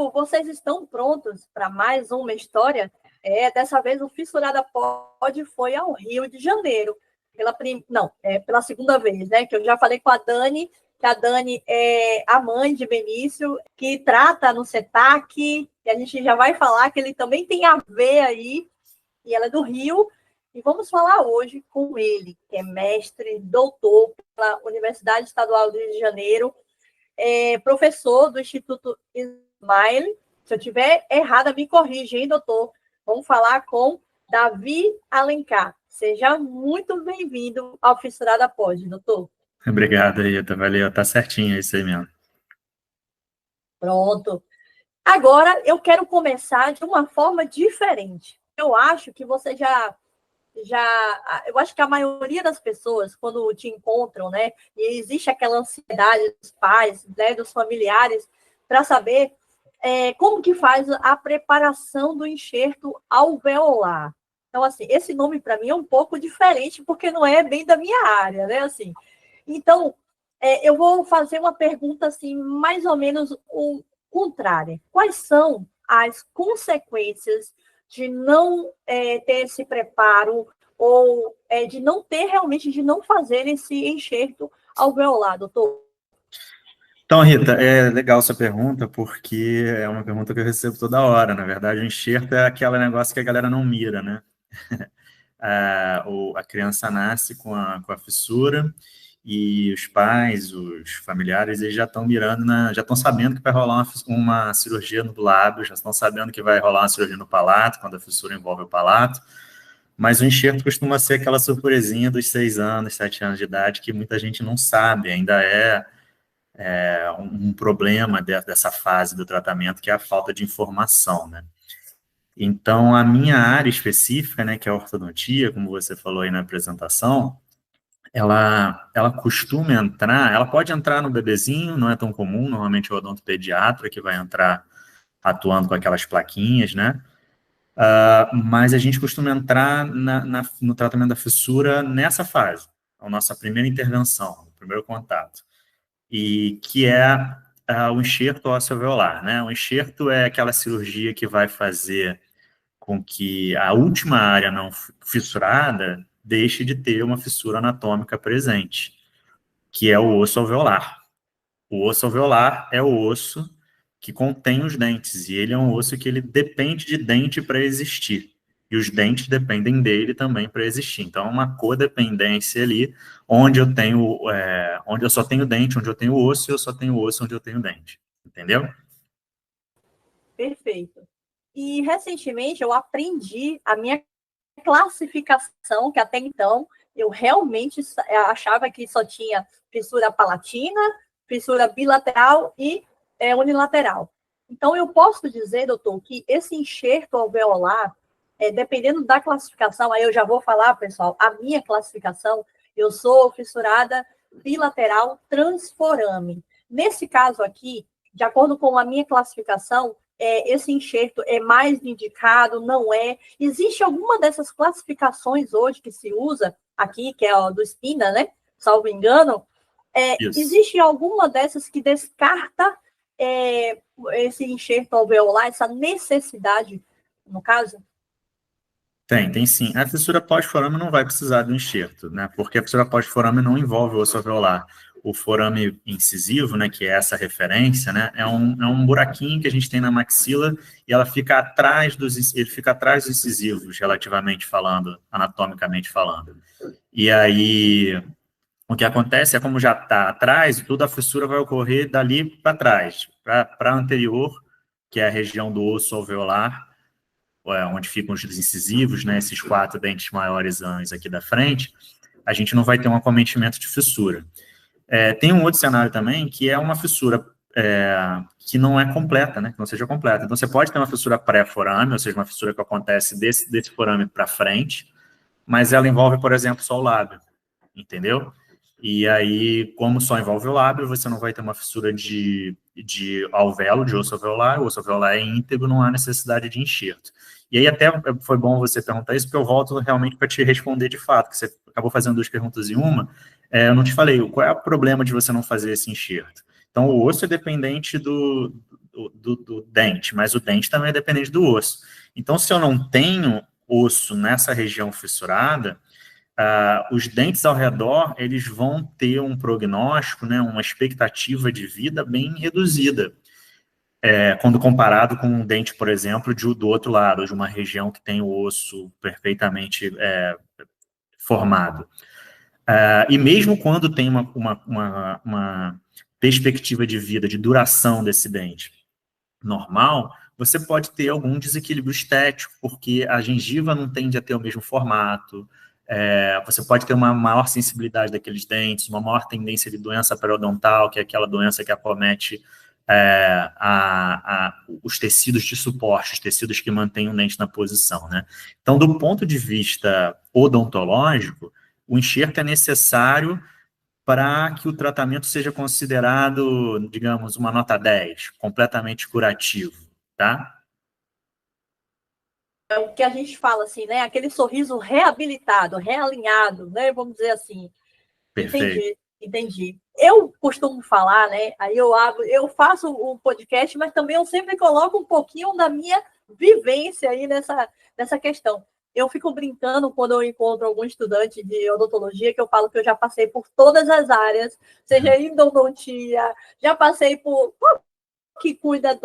povo, vocês estão prontos para mais uma história? Dessa vez o Fissurada Pod foi ao Rio de Janeiro, pela segunda vez, né? Que eu já falei com a Dani, que a Dani é a mãe de Benício, que trata no CETAC, e a gente já vai falar que ele também tem a ver aí, e ela é do Rio, e vamos falar hoje com ele, que é mestre, doutor pela Universidade Estadual do Rio de Janeiro, professor do Instituto Smile. Se eu estiver errada, me corrija, hein, doutor? Vamos falar com Davi Alencar. Seja muito bem-vindo ao Fissurada Pod, doutor. Obrigado, Rita. Valeu. Tá certinho, é isso aí mesmo. Pronto. Agora, eu quero começar de uma forma diferente. Eu acho que você eu acho que a maioria das pessoas, quando te encontram, né, e existe aquela ansiedade dos pais, né, dos familiares, para saber como que faz a preparação do enxerto alveolar. Então, assim, esse nome para mim é um pouco diferente, porque não é bem da minha área, né, assim. Então, eu vou fazer uma pergunta, assim, mais ou menos contrária. Quais são as consequências de não ter esse preparo ou de não fazer esse enxerto alveolar, doutor? Então, Rita, é legal essa pergunta, porque é uma pergunta que eu recebo toda hora. Na verdade, o enxerto é aquele negócio que a galera não mira, né? A criança nasce com a fissura e os pais, os familiares, eles já estão mirando, já estão sabendo que vai rolar uma cirurgia no lábio, já estão sabendo que vai rolar uma cirurgia no palato, quando a fissura envolve o palato. Mas o enxerto costuma ser aquela surpresinha dos 6 anos, 7 anos de idade, que muita gente não sabe, ainda um problema dessa fase do tratamento, que é a falta de informação, né? Então, a minha área específica, né, que é a ortodontia, como você falou aí na apresentação, ela costuma entrar, ela pode entrar no bebezinho, não é tão comum, normalmente é o odontopediatra que vai entrar atuando com aquelas plaquinhas, né? Mas a gente costuma entrar no tratamento da fissura nessa fase, a nossa primeira intervenção, o primeiro contato, e que é o enxerto ósseo-alveolar, né? O enxerto é aquela cirurgia que vai fazer com que a última área não fissurada deixe de ter uma fissura anatômica presente, que é o osso alveolar. O osso alveolar é o osso que contém os dentes, e ele é um osso que ele depende de dente para existir, e os dentes dependem dele também para existir. Então, é uma codependência ali, onde eu só tenho dente, onde eu tenho osso, e eu só tenho osso onde eu tenho dente. Entendeu? Perfeito. E, recentemente, eu aprendi a minha classificação, que até então eu realmente achava que só tinha fissura palatina, fissura bilateral e unilateral. Então, eu posso dizer, doutor, que esse enxerto alveolar, dependendo da classificação, aí eu já vou falar, pessoal, a minha classificação, eu sou fissurada bilateral transforame. Nesse caso aqui, de acordo com a minha classificação, esse enxerto é mais indicado, não é? Existe alguma dessas classificações hoje que se usa aqui, que é a do Spina, né? Salvo engano. Existe alguma dessas que descarta esse enxerto alveolar, essa necessidade, no caso? Tem sim. A fissura pós-forame não vai precisar do enxerto, né? Porque a fissura pós-forame não envolve o osso alveolar. O forame incisivo, né, que é essa referência, né, é um buraquinho que a gente tem na maxila e ele fica atrás dos incisivos, relativamente falando, anatomicamente falando. E aí, o que acontece é, como já está atrás, toda a fissura vai ocorrer dali para trás, para anterior, que é a região do osso alveolar, onde ficam os incisivos, né, esses 4 dentes maiores aqui da frente, a gente não vai ter um acometimento de fissura. Tem um outro cenário também, que é uma fissura que não é completa, né, que não seja completa. Então, você pode ter uma fissura pré-forame, ou seja, uma fissura que acontece desse forame para frente, mas ela envolve, por exemplo, só o lábio, entendeu? E aí, como só envolve o lábio, você não vai ter uma fissura de alvéolo, de osso alveolar, o osso alveolar é íntegro, não há necessidade de enxerto. E aí até foi bom você perguntar isso, porque eu volto realmente para te responder de fato, que você acabou fazendo 2 perguntas em uma. Eu não te falei, qual é o problema de você não fazer esse enxerto? Então, o osso é dependente do dente, mas o dente também é dependente do osso. Então, se eu não tenho osso nessa região fissurada, os dentes ao redor, eles vão ter um prognóstico, né, uma expectativa de vida bem reduzida, quando comparado com um dente, por exemplo, do outro lado, de uma região que tem o osso perfeitamente formado. E mesmo quando tem uma perspectiva de vida, de duração desse dente normal, você pode ter algum desequilíbrio estético, porque a gengiva não tende a ter o mesmo formato, você pode ter uma maior sensibilidade daqueles dentes, uma maior tendência de doença periodontal, que é aquela doença que acomete os tecidos de suporte, os tecidos que mantêm o dente na posição, né? Então, do ponto de vista odontológico, o enxerto é necessário para que o tratamento seja considerado, digamos, uma nota 10, completamente curativo, tá? É o que a gente fala assim, né? Aquele sorriso reabilitado, realinhado, né? Vamos dizer assim. Perfeito. Entendi. Eu costumo falar, né? Aí eu faço um podcast, mas também eu sempre coloco um pouquinho da minha vivência aí nessa questão. Eu fico brincando quando eu encontro algum estudante de odontologia, que eu falo que eu já passei por todas as áreas, seja endodontia, já passei por... Qual que cuida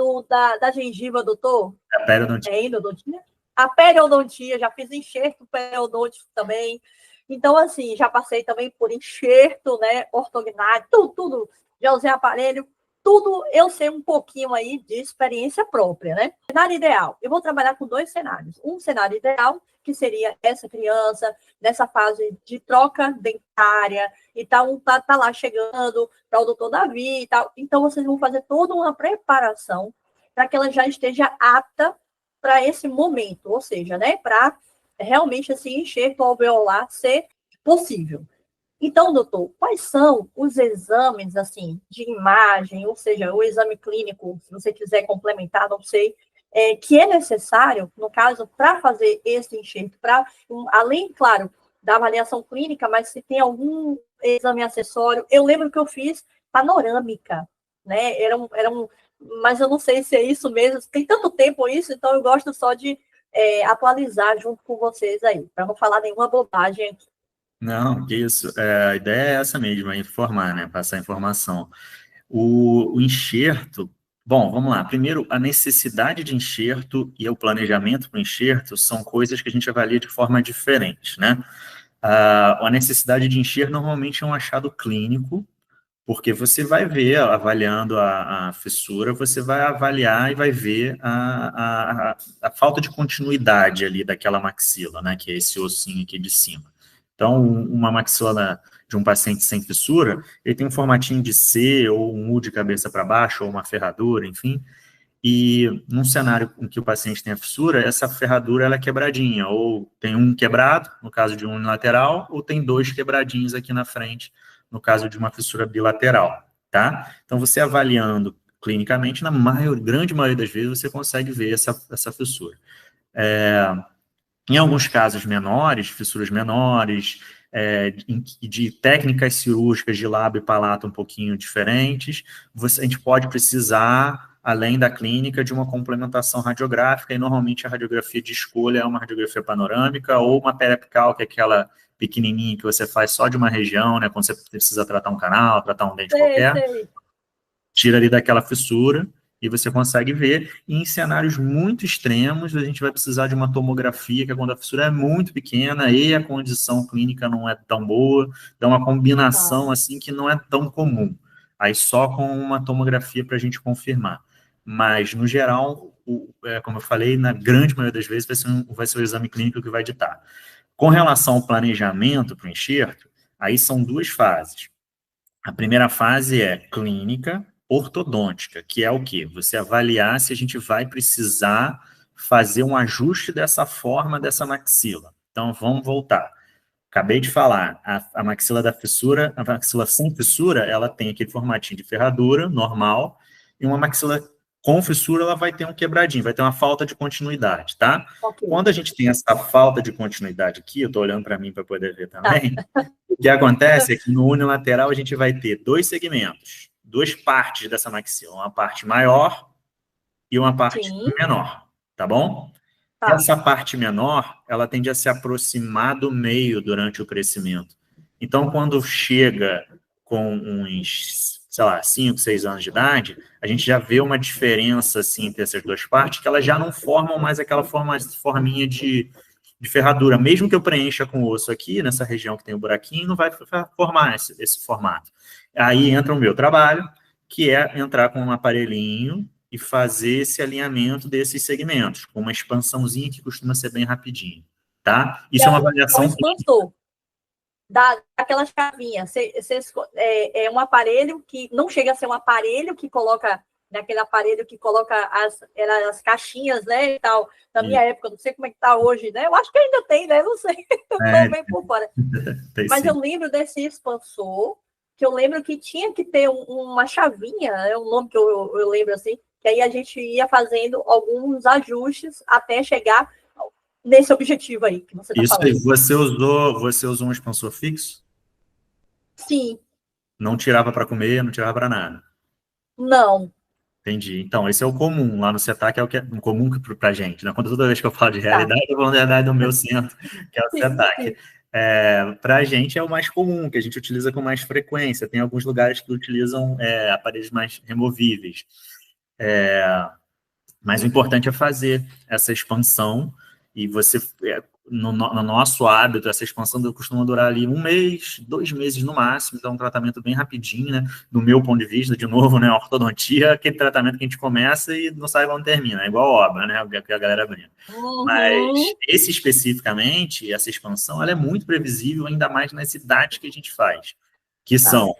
da gengiva, doutor? A periodontia. É endodontia? A periodontia, já fiz enxerto periodôntico também. Então, assim, já passei também por enxerto, né, ortognático, tudo. Já usei aparelho, tudo eu sei um pouquinho aí de experiência própria, né? Cenário ideal. Eu vou trabalhar com 2 cenários. Um cenário ideal, que seria essa criança, nessa fase de troca dentária, e tal, tá lá chegando para o doutor Davi e tal. Então, vocês vão fazer toda uma preparação para que ela já esteja apta para esse momento, ou seja, né, para realmente esse enxerto alveolar ser possível. Então, doutor, quais são os exames, assim, de imagem, ou seja, o exame clínico, se você quiser complementar, não sei, que é necessário, no caso, para fazer esse enxerto, além, claro, da avaliação clínica, mas se tem algum exame acessório, eu lembro que eu fiz panorâmica, né, mas eu não sei se é isso mesmo, tem tanto tempo isso, então eu gosto só de atualizar junto com vocês aí, para não falar nenhuma bobagem aqui. Não, que isso. A ideia é essa mesmo, é informar, né? Passar informação. O enxerto, bom, vamos lá. Primeiro, a necessidade de enxerto e o planejamento para o enxerto são coisas que a gente avalia de forma diferente, né? A necessidade de enxerto normalmente é um achado clínico, porque você vai ver, avaliando a fissura, você vai avaliar e vai ver a falta de continuidade ali daquela maxila, né? Que é esse ossinho aqui de cima. Então, uma maxila de um paciente sem fissura, ele tem um formatinho de C, ou um U de cabeça para baixo, ou uma ferradura, enfim. E num cenário em que o paciente tem a fissura, essa ferradura ela é quebradinha, ou tem um quebrado, no caso de um unilateral, ou tem 2 quebradinhos aqui na frente, no caso de uma fissura bilateral, tá? Então, você avaliando clinicamente, grande maioria das vezes, você consegue ver essa fissura. Em alguns casos menores, fissuras menores, de técnicas cirúrgicas de lábio e palato um pouquinho diferentes, a gente pode precisar, além da clínica, de uma complementação radiográfica, e normalmente a radiografia de escolha é uma radiografia panorâmica ou uma periapical, que é aquela pequenininha que você faz só de uma região, né, quando você precisa tratar um canal, tratar um dente qualquer, tira ali daquela fissura, e você consegue ver. E em cenários muito extremos, a gente vai precisar de uma tomografia, que é quando a fissura é muito pequena e a condição clínica não é tão boa, dá uma combinação assim que não é tão comum. Aí só com uma tomografia para a gente confirmar. Mas, no geral, como eu falei, na grande maioria das vezes vai ser o exame clínico que vai ditar. Com relação ao planejamento para o enxerto, aí são 2 fases. A primeira fase é clínica ortodôntica, que é o quê? Você avaliar se a gente vai precisar fazer um ajuste dessa forma dessa maxila. Então, vamos voltar. Acabei de falar, a maxila da fissura, a maxila sem fissura, ela tem aquele formatinho de ferradura normal, e uma maxila com fissura, ela vai ter um quebradinho, vai ter uma falta de continuidade, tá? Okay. Quando a gente tem essa falta de continuidade aqui, eu estou olhando para mim para poder ver também, o que acontece é que no unilateral a gente vai ter 2 segmentos, 2 partes dessa maxila, uma parte maior e uma parte Sim, menor, tá bom? tá. Essa parte menor, ela tende a se aproximar do meio durante o crescimento. Então, quando chega com uns, sei lá, 5, 6 anos de idade, a gente já vê uma diferença, assim, entre essas duas partes, que elas já não formam mais aquela forminha de ferradura. Mesmo que eu preencha com osso aqui, nessa região que tem o buraquinho, não vai formar esse formato. Aí entra o meu trabalho, que é entrar com um aparelhinho e fazer esse alinhamento desses segmentos, com uma expansãozinha que costuma ser bem rapidinho, tá? Isso é uma É o avaliação clínica. expansor daquela chavinha. É um aparelho que não chega a ser um aparelho que coloca, naquele aparelho que coloca as caixinhas, né, e tal. Na minha época, não sei como é que tá hoje, né? Eu acho que ainda tem, né? Não sei, eu tô É, bem por fora. tem Mas sim. eu lembro desse expansor, que eu lembro que tinha que ter uma chavinha, é um nome que eu lembro assim, que aí a gente ia fazendo alguns ajustes até chegar nesse objetivo aí que você está Isso aí, falando. você usou um expansor fixo? Sim, Não tirava para comer, não tirava para nada. não, Entendi. Então, esse é o comum. Lá no CETAC é o que é comum para a gente, né? Quando toda vez que eu falo de tá. realidade, eu falo da realidade do meu centro, que é o Sim, CETAC. sim, Para a gente é o mais comum, que a gente utiliza com mais frequência. Tem alguns lugares que utilizam aparelhos mais removíveis. Mas o importante é fazer essa expansão e você, no nosso hábito, essa expansão costuma durar ali 1 mês, 2 meses no máximo, então é um tratamento bem rapidinho, né? Do meu ponto de vista, de novo, né? A ortodontia é aquele tratamento que a gente começa e não sabe quando termina, é igual obra, né? O que a galera brinca. Mas uhum, esse especificamente, essa expansão, ela é muito previsível, ainda mais nas idades que a gente faz, que tá, são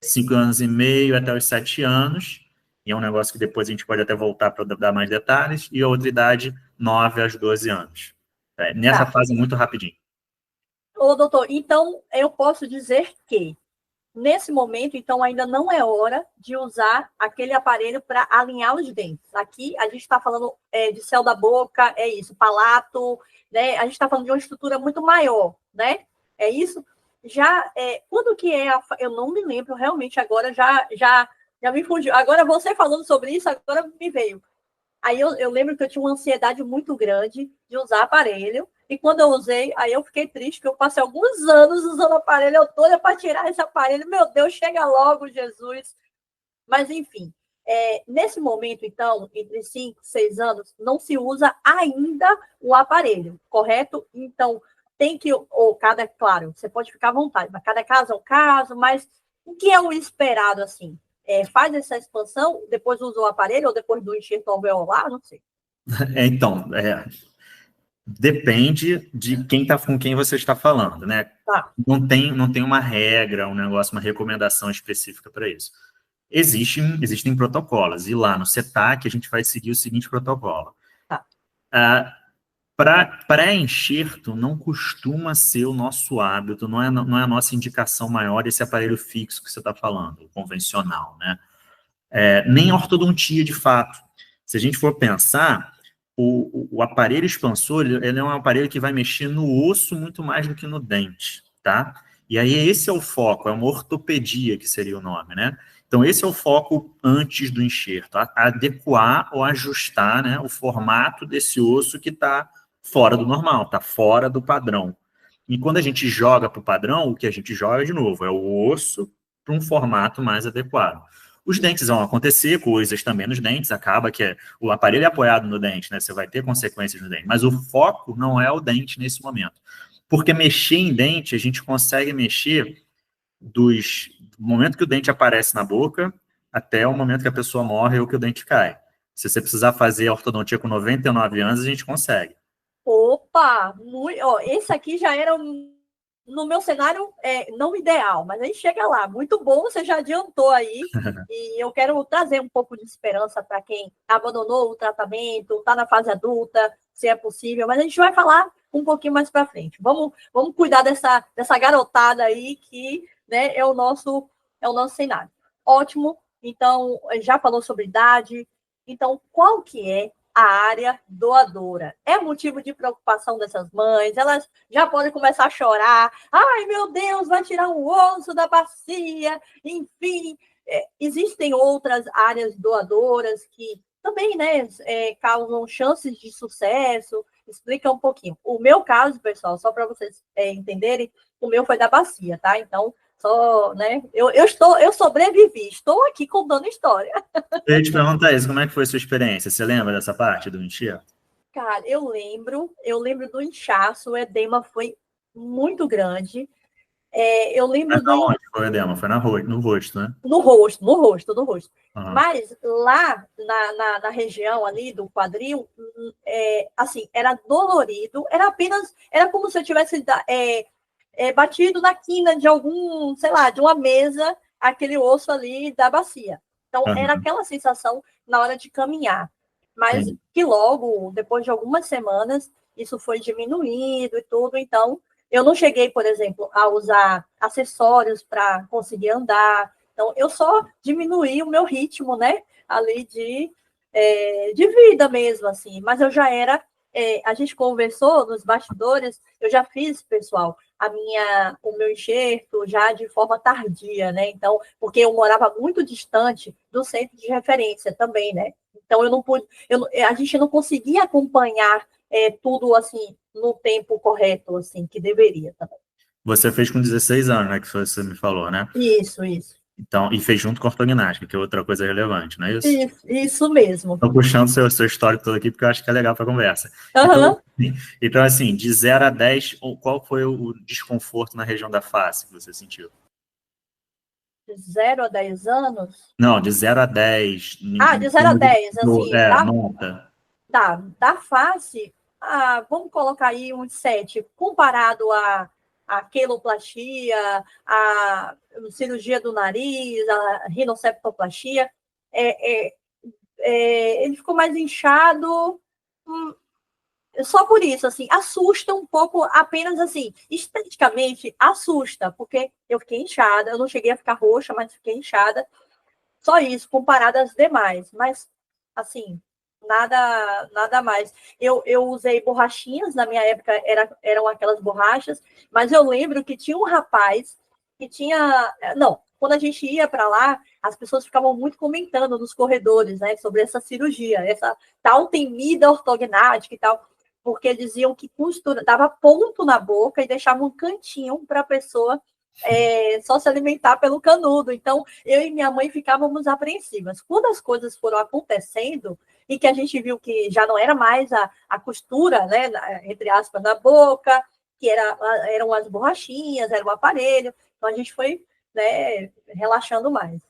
5 anos e meio até os 7 anos, e é um negócio que depois a gente pode até voltar para dar mais detalhes, e a outra idade, 9 aos 12 anos. Nessa tá. fase, muito rapidinho. Ô, doutor, então eu posso dizer que nesse momento, então, ainda não é hora de usar aquele aparelho para alinhar os dentes. Aqui a gente está falando de céu da boca, é isso, palato, né? A gente está falando de uma estrutura muito maior, né? É isso? Já quando que é eu não me lembro realmente agora, já me fugiu. Agora você falando sobre isso, agora me veio. Aí eu lembro que eu tinha uma ansiedade muito grande de usar aparelho. E quando eu usei, aí eu fiquei triste, que eu passei alguns anos usando aparelho. Eu toda para tirar esse aparelho. Meu Deus, chega logo, Jesus. Mas, enfim, nesse momento, então, entre 5 e 6 anos, não se usa ainda o aparelho, correto? Então, tem que, ou cada, claro, você pode ficar à vontade, mas cada caso é um caso, mas o que é o esperado, assim? Faz essa expansão, depois usa o aparelho, ou depois do enxerto alveolar, não sei. Então, depende de com quem você está falando, né? Tá, Não tem uma regra, um negócio, uma recomendação específica para isso. Existem protocolos, e lá no CETAC a gente vai seguir o seguinte protocolo. tá. Para pré-enxerto, não costuma ser o nosso hábito, não é a nossa indicação maior esse aparelho fixo que você está falando, o convencional, né? Nem ortodontia, de fato. Se a gente for pensar, o aparelho expansor, ele é um aparelho que vai mexer no osso muito mais do que no dente, tá? E aí esse é o foco, é uma ortopedia que seria o nome, né? Então esse é o foco antes do enxerto, adequar ou ajustar, né, o formato desse osso que está fora do normal, está fora do padrão. E quando a gente joga para o padrão, o que a gente joga, de novo, é o osso para um formato mais adequado. Os dentes vão acontecer, coisas também nos dentes, acaba que o aparelho é apoiado no dente, né? Você vai ter consequências no dente, mas o foco não é o dente nesse momento. Porque mexer em dente, a gente consegue mexer do momento que o dente aparece na boca até o momento que a pessoa morre ou que o dente cai. Se você precisar fazer ortodontia com 99 anos, a gente consegue. Opa! Ó, esse aqui já era no meu cenário não ideal, mas a gente chega lá. Muito bom, você já adiantou aí. E eu quero trazer um pouco de esperança para quem abandonou o tratamento, está na fase adulta, se é possível, mas a gente vai falar um pouquinho mais para frente. Vamos cuidar dessa garotada aí que, né, é o nosso cenário. Ótimo. Então, já falou sobre idade. Então, qual que é a área doadora? É motivo de preocupação dessas mães? Elas já podem começar a chorar. Ai, meu Deus, vai tirar um osso da bacia. Enfim, existem outras áreas doadoras que também, né, causam chances de sucesso. Explica um pouquinho. O meu caso, pessoal, só para vocês entenderem, o meu foi da bacia, tá? Então, só, né, eu sobrevivi, estou aqui contando história. Eu ia te perguntar isso, como é que foi a sua experiência? Você lembra dessa parte do enxerto? Cara, eu lembro do inchaço, o edema foi muito grande. Eu lembro Mas do aonde foi o edema? Foi no rosto, né? no rosto, no rosto, no rosto. Uhum. Mas lá na região ali do quadril, assim, era dolorido, era como se eu tivesse batido na quina de algum, sei lá, de uma mesa, aquele osso ali da bacia. Então, era Uhum. aquela sensação na hora de caminhar. Mas Entendi. que logo, depois de algumas semanas, isso foi diminuindo e tudo. Então, eu não cheguei, por exemplo, a usar acessórios para conseguir andar. Então, eu só diminuí o meu ritmo, né? Ali de vida mesmo, assim. Mas eu já era. A gente conversou nos bastidores, eu já fiz, pessoal, o meu enxerto já de forma tardia, né? Então, porque eu morava muito distante do centro de referência também, né? Então, eu não pude, a gente não conseguia acompanhar tudo assim no tempo correto, assim, que deveria também. Você fez com 16 anos, né? Que você me falou, né? Isso, isso. Então, e fez junto com a ortognática, que é outra coisa relevante, não é isso? Isso mesmo. Estou puxando seu histórico todo aqui, porque eu acho que é legal para a conversa. Aham. Então, assim, de 0 a 10, qual foi o desconforto na região da face que você sentiu? De 0 a 10 anos? Não, de 0 a 10. De 0 a 10, assim, Nota. da face, vamos colocar aí um 7, comparado a queloplastia, a cirurgia do nariz, a rinoceptoplastia, é, é, ele ficou mais inchado, só por isso, assim, assusta um pouco, apenas assim, esteticamente assusta, porque eu fiquei inchada, eu não cheguei a ficar roxa, mas fiquei inchada, só isso, comparado às demais, mas, assim, nada mais. Eu usei borrachinhas, na minha época eram aquelas borrachas, mas eu lembro que tinha um rapaz que tinha, não, quando a gente ia para lá, as pessoas ficavam muito comentando nos corredores, né, sobre essa cirurgia, essa tal temida ortognática e tal, porque diziam que costura, dava ponto na boca e deixava um cantinho para a pessoa só se alimentar pelo canudo. Então, eu e minha mãe ficávamos apreensivas. Quando as coisas foram acontecendo e que a gente viu que já não era mais a costura, né, entre aspas, na boca, que eram as borrachinhas, era o aparelho, então a gente foi, né, relaxando mais.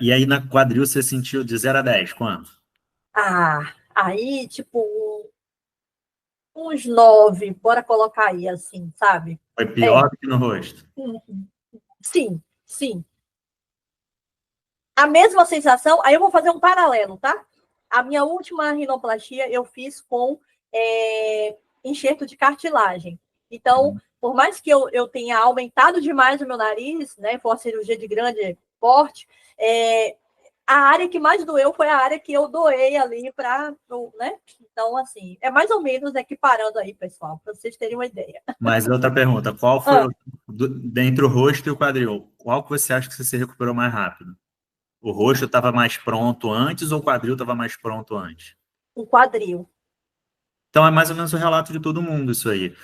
E aí na quadril você sentiu de 0 a 10, quanto? Aí, tipo, uns 9, bora colocar aí, assim, sabe? Foi É, pior do que no rosto? sim, sim. A mesma sensação, aí eu vou fazer um paralelo, tá? A minha última rinoplastia eu fiz com enxerto de cartilagem. Então, por mais que eu tenha aumentado demais o meu nariz, né, foi uma cirurgia de grande porte, a área que mais doeu foi a área que eu doei ali para, né? Então, assim, é mais ou menos equiparando aí, pessoal, para vocês terem uma ideia. Mas outra pergunta, qual foi, dentre o rosto e o quadril, qual que você acha que você se recuperou mais rápido? O rosto estava mais pronto antes ou o quadril estava mais pronto antes? Um quadril. Então é mais ou menos o relato de todo mundo isso aí.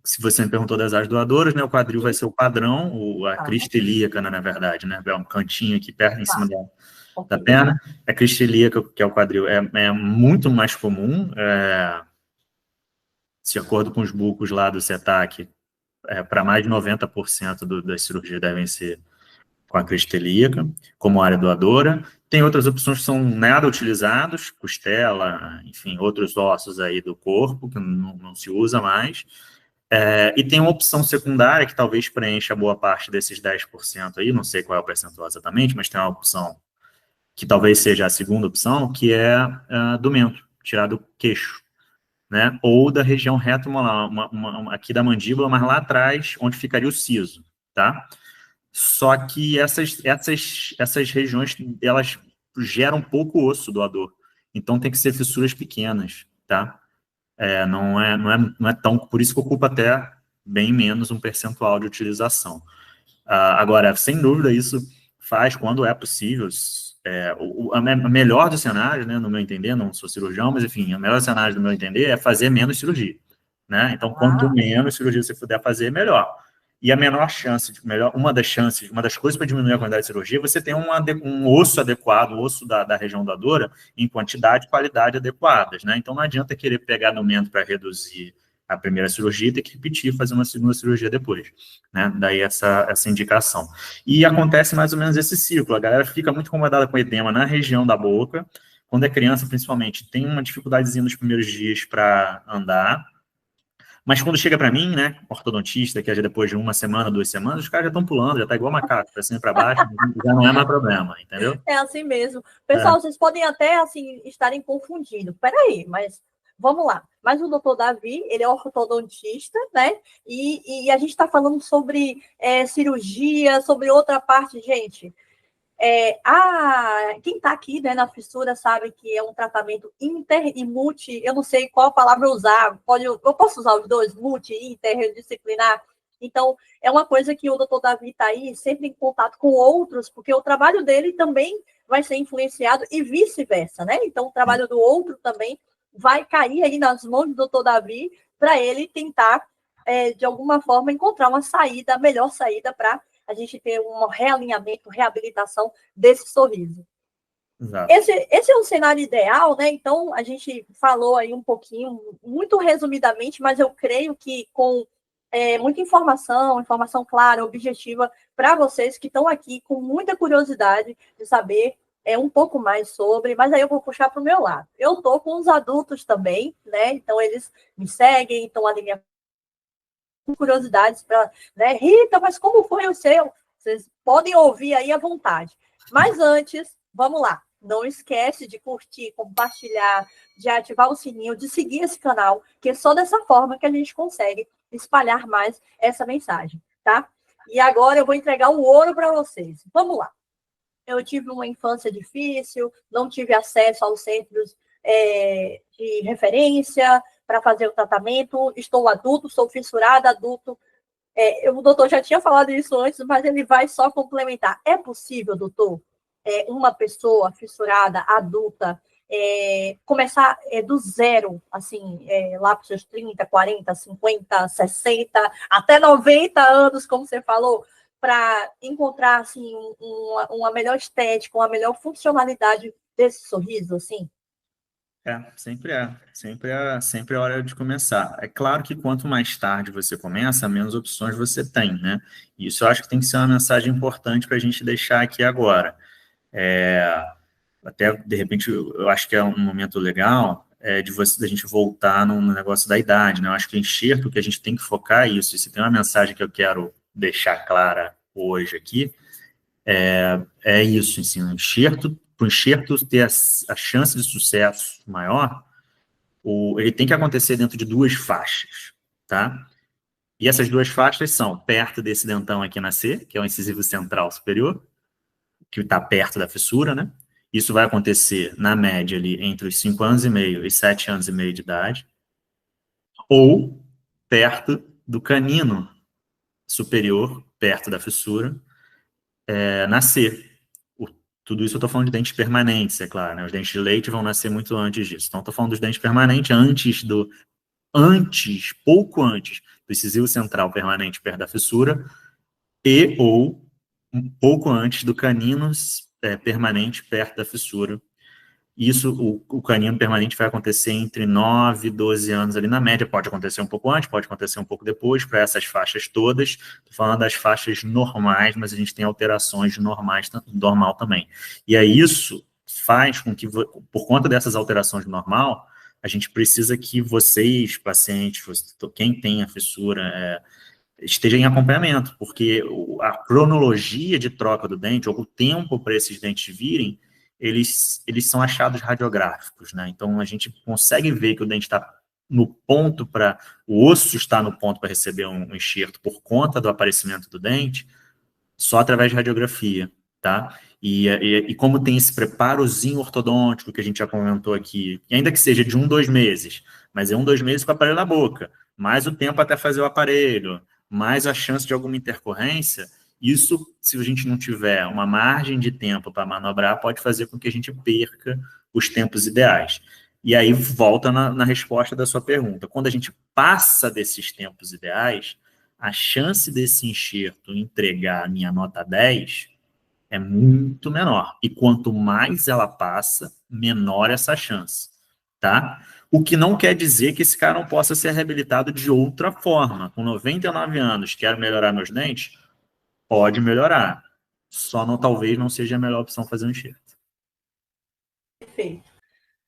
Se você me perguntou das áreas doadoras, né, o quadril vai ser o padrão, a crista ilíaca, né, na verdade, né? É um cantinho aqui perto, em cima da perna. A crista ilíaca, que é o quadril, é muito mais comum, de acordo com os bucos lá do CETAC, para mais de 90% das cirurgias devem ser com a crista ilíaca, como área doadora. Tem outras opções que são nada utilizados, costela, enfim, outros ossos aí do corpo, que não se usa mais. E tem uma opção secundária que talvez preencha boa parte desses 10% aí, não sei qual é o percentual exatamente, mas tem uma opção que talvez seja a segunda opção, que é do mento, tirar do queixo, né? Ou da região retromolar, aqui da mandíbula, mas lá atrás, onde ficaria o siso, tá? Só que essas regiões, elas geram pouco osso doador, então tem que ser fissuras pequenas, tá? Não é tão, por isso que ocupa até bem menos um percentual de utilização. Agora, sem dúvida, isso faz, quando é possível, a melhor dos cenários, né, no meu entender, não sou cirurgião, mas enfim, o melhor cenário do meu entender é fazer menos cirurgia, né? Então, quanto menos cirurgia você puder fazer, melhor. E a menor chance, uma das coisas para diminuir a quantidade de cirurgia, é você tem um osso adequado, o osso da região doadora, em quantidade e qualidade adequadas, né? Então, não adianta querer pegar aumento para reduzir a primeira cirurgia e ter que repetir, fazer uma segunda cirurgia depois, né? Daí essa indicação. E acontece mais ou menos esse ciclo, a galera fica muito incomodada com edema na região da boca, quando é criança, principalmente, tem uma dificuldadezinha nos primeiros dias para andar, mas quando chega para mim, né, ortodontista, que é depois de uma semana, 2 semanas, os caras já estão pulando, já tá igual macaco, para cima e para baixo, já não é mais problema, entendeu? É assim mesmo. Pessoal, vocês podem até, assim, estarem confundindo. Peraí, mas vamos lá. Mas o doutor Davi, ele é ortodontista, né? E a gente está falando sobre cirurgia, sobre outra parte, gente. Quem está aqui, né, na fissura sabe que é um tratamento inter e multi, eu não sei qual palavra usar, eu posso usar os dois, multi, interdisciplinar. Então, é uma coisa que o doutor Davi está aí sempre em contato com outros, porque o trabalho dele também vai ser influenciado e vice-versa, né? Então, o trabalho do outro também vai cair aí nas mãos do doutor Davi para ele tentar, de alguma forma, encontrar uma saída, a melhor saída para a gente ter um realinhamento, reabilitação desse sorriso. Exato. Esse é um cenário ideal, né? Então, a gente falou aí um pouquinho, muito resumidamente, mas eu creio que com muita informação clara, objetiva, para vocês que estão aqui com muita curiosidade de saber um pouco mais sobre, mas aí eu vou puxar para o meu lado. Eu estou com os adultos também, né? Então, eles me seguem, estão ali me curiosidades para, né? Rita, mas como foi o seu? Vocês podem ouvir aí à vontade. Mas antes, vamos lá. Não esquece de curtir, compartilhar, de ativar o sininho, de seguir esse canal, que é só dessa forma que a gente consegue espalhar mais essa mensagem, tá? E agora eu vou entregar o ouro para vocês. Vamos lá. Eu tive uma infância difícil, não tive acesso aos centros de referência para fazer o tratamento, estou adulto, sou fissurada, adulto. O doutor já tinha falado isso antes, mas ele vai só complementar. É possível, doutor, uma pessoa fissurada, adulta, começar do zero, assim, lá para os seus 30, 40, 50, 60, até 90 anos, como você falou, para encontrar, assim, uma melhor estética, uma melhor funcionalidade desse sorriso, assim? Sempre é. Sempre é hora de começar. É claro que quanto mais tarde você começa, menos opções você tem, né? Isso eu acho que tem que ser uma mensagem importante para a gente deixar aqui agora. Até, de repente, eu acho que é um momento legal da gente voltar no negócio da idade, né? Eu acho que o enxerto que a gente tem que focar é isso. E se tem uma mensagem que eu quero deixar clara hoje aqui, é isso, assim, para o enxerto ter a chance de sucesso maior, ele tem que acontecer dentro de 2 faixas, tá? E essas 2 faixas são perto desse dentão aqui na C, que é o incisivo central superior, que está perto da fissura, né? Isso vai acontecer, na média, ali, entre os 5 anos e meio e 7 anos e meio de idade, ou perto do canino superior, perto da fissura, nascer. Tudo isso eu estou falando de dentes permanentes, é claro, né? Os dentes de leite vão nascer muito antes disso. Então, estou falando dos dentes permanentes pouco antes do incisivo central permanente perto da fissura ou um pouco antes do canino permanente perto da fissura. Isso, o canino permanente vai acontecer entre 9 e 12 anos ali na média, pode acontecer um pouco antes, pode acontecer um pouco depois, para essas faixas todas. Estou falando das faixas normais, mas a gente tem alterações normais, normal também. E aí isso faz com que, por conta dessas alterações normal, a gente precisa que vocês, pacientes, quem tem a fissura, esteja em acompanhamento, porque a cronologia de troca do dente, ou o tempo para esses dentes virem, eles são achados radiográficos, né? Então, a gente consegue ver que o dente está no ponto o osso está no ponto para receber um enxerto por conta do aparecimento do dente, só através de radiografia, tá? E como tem esse preparozinho ortodôntico que a gente já comentou aqui, ainda que seja de 1, 2 meses, mas é 1, 2 meses com o aparelho na boca, mais o tempo até fazer o aparelho, mais a chance de alguma intercorrência, Isso, se a gente não tiver uma margem de tempo para manobrar, pode fazer com que a gente perca os tempos ideais. E aí volta na resposta da sua pergunta. Quando a gente passa desses tempos ideais, a chance desse enxerto entregar a minha nota 10 é muito menor. E quanto mais ela passa, menor essa chance, tá? O que não quer dizer que esse cara não possa ser reabilitado de outra forma. Com 99 anos, quero melhorar meus dentes? Pode melhorar. Só não, talvez não seja a melhor opção fazer um enxerto. Perfeito.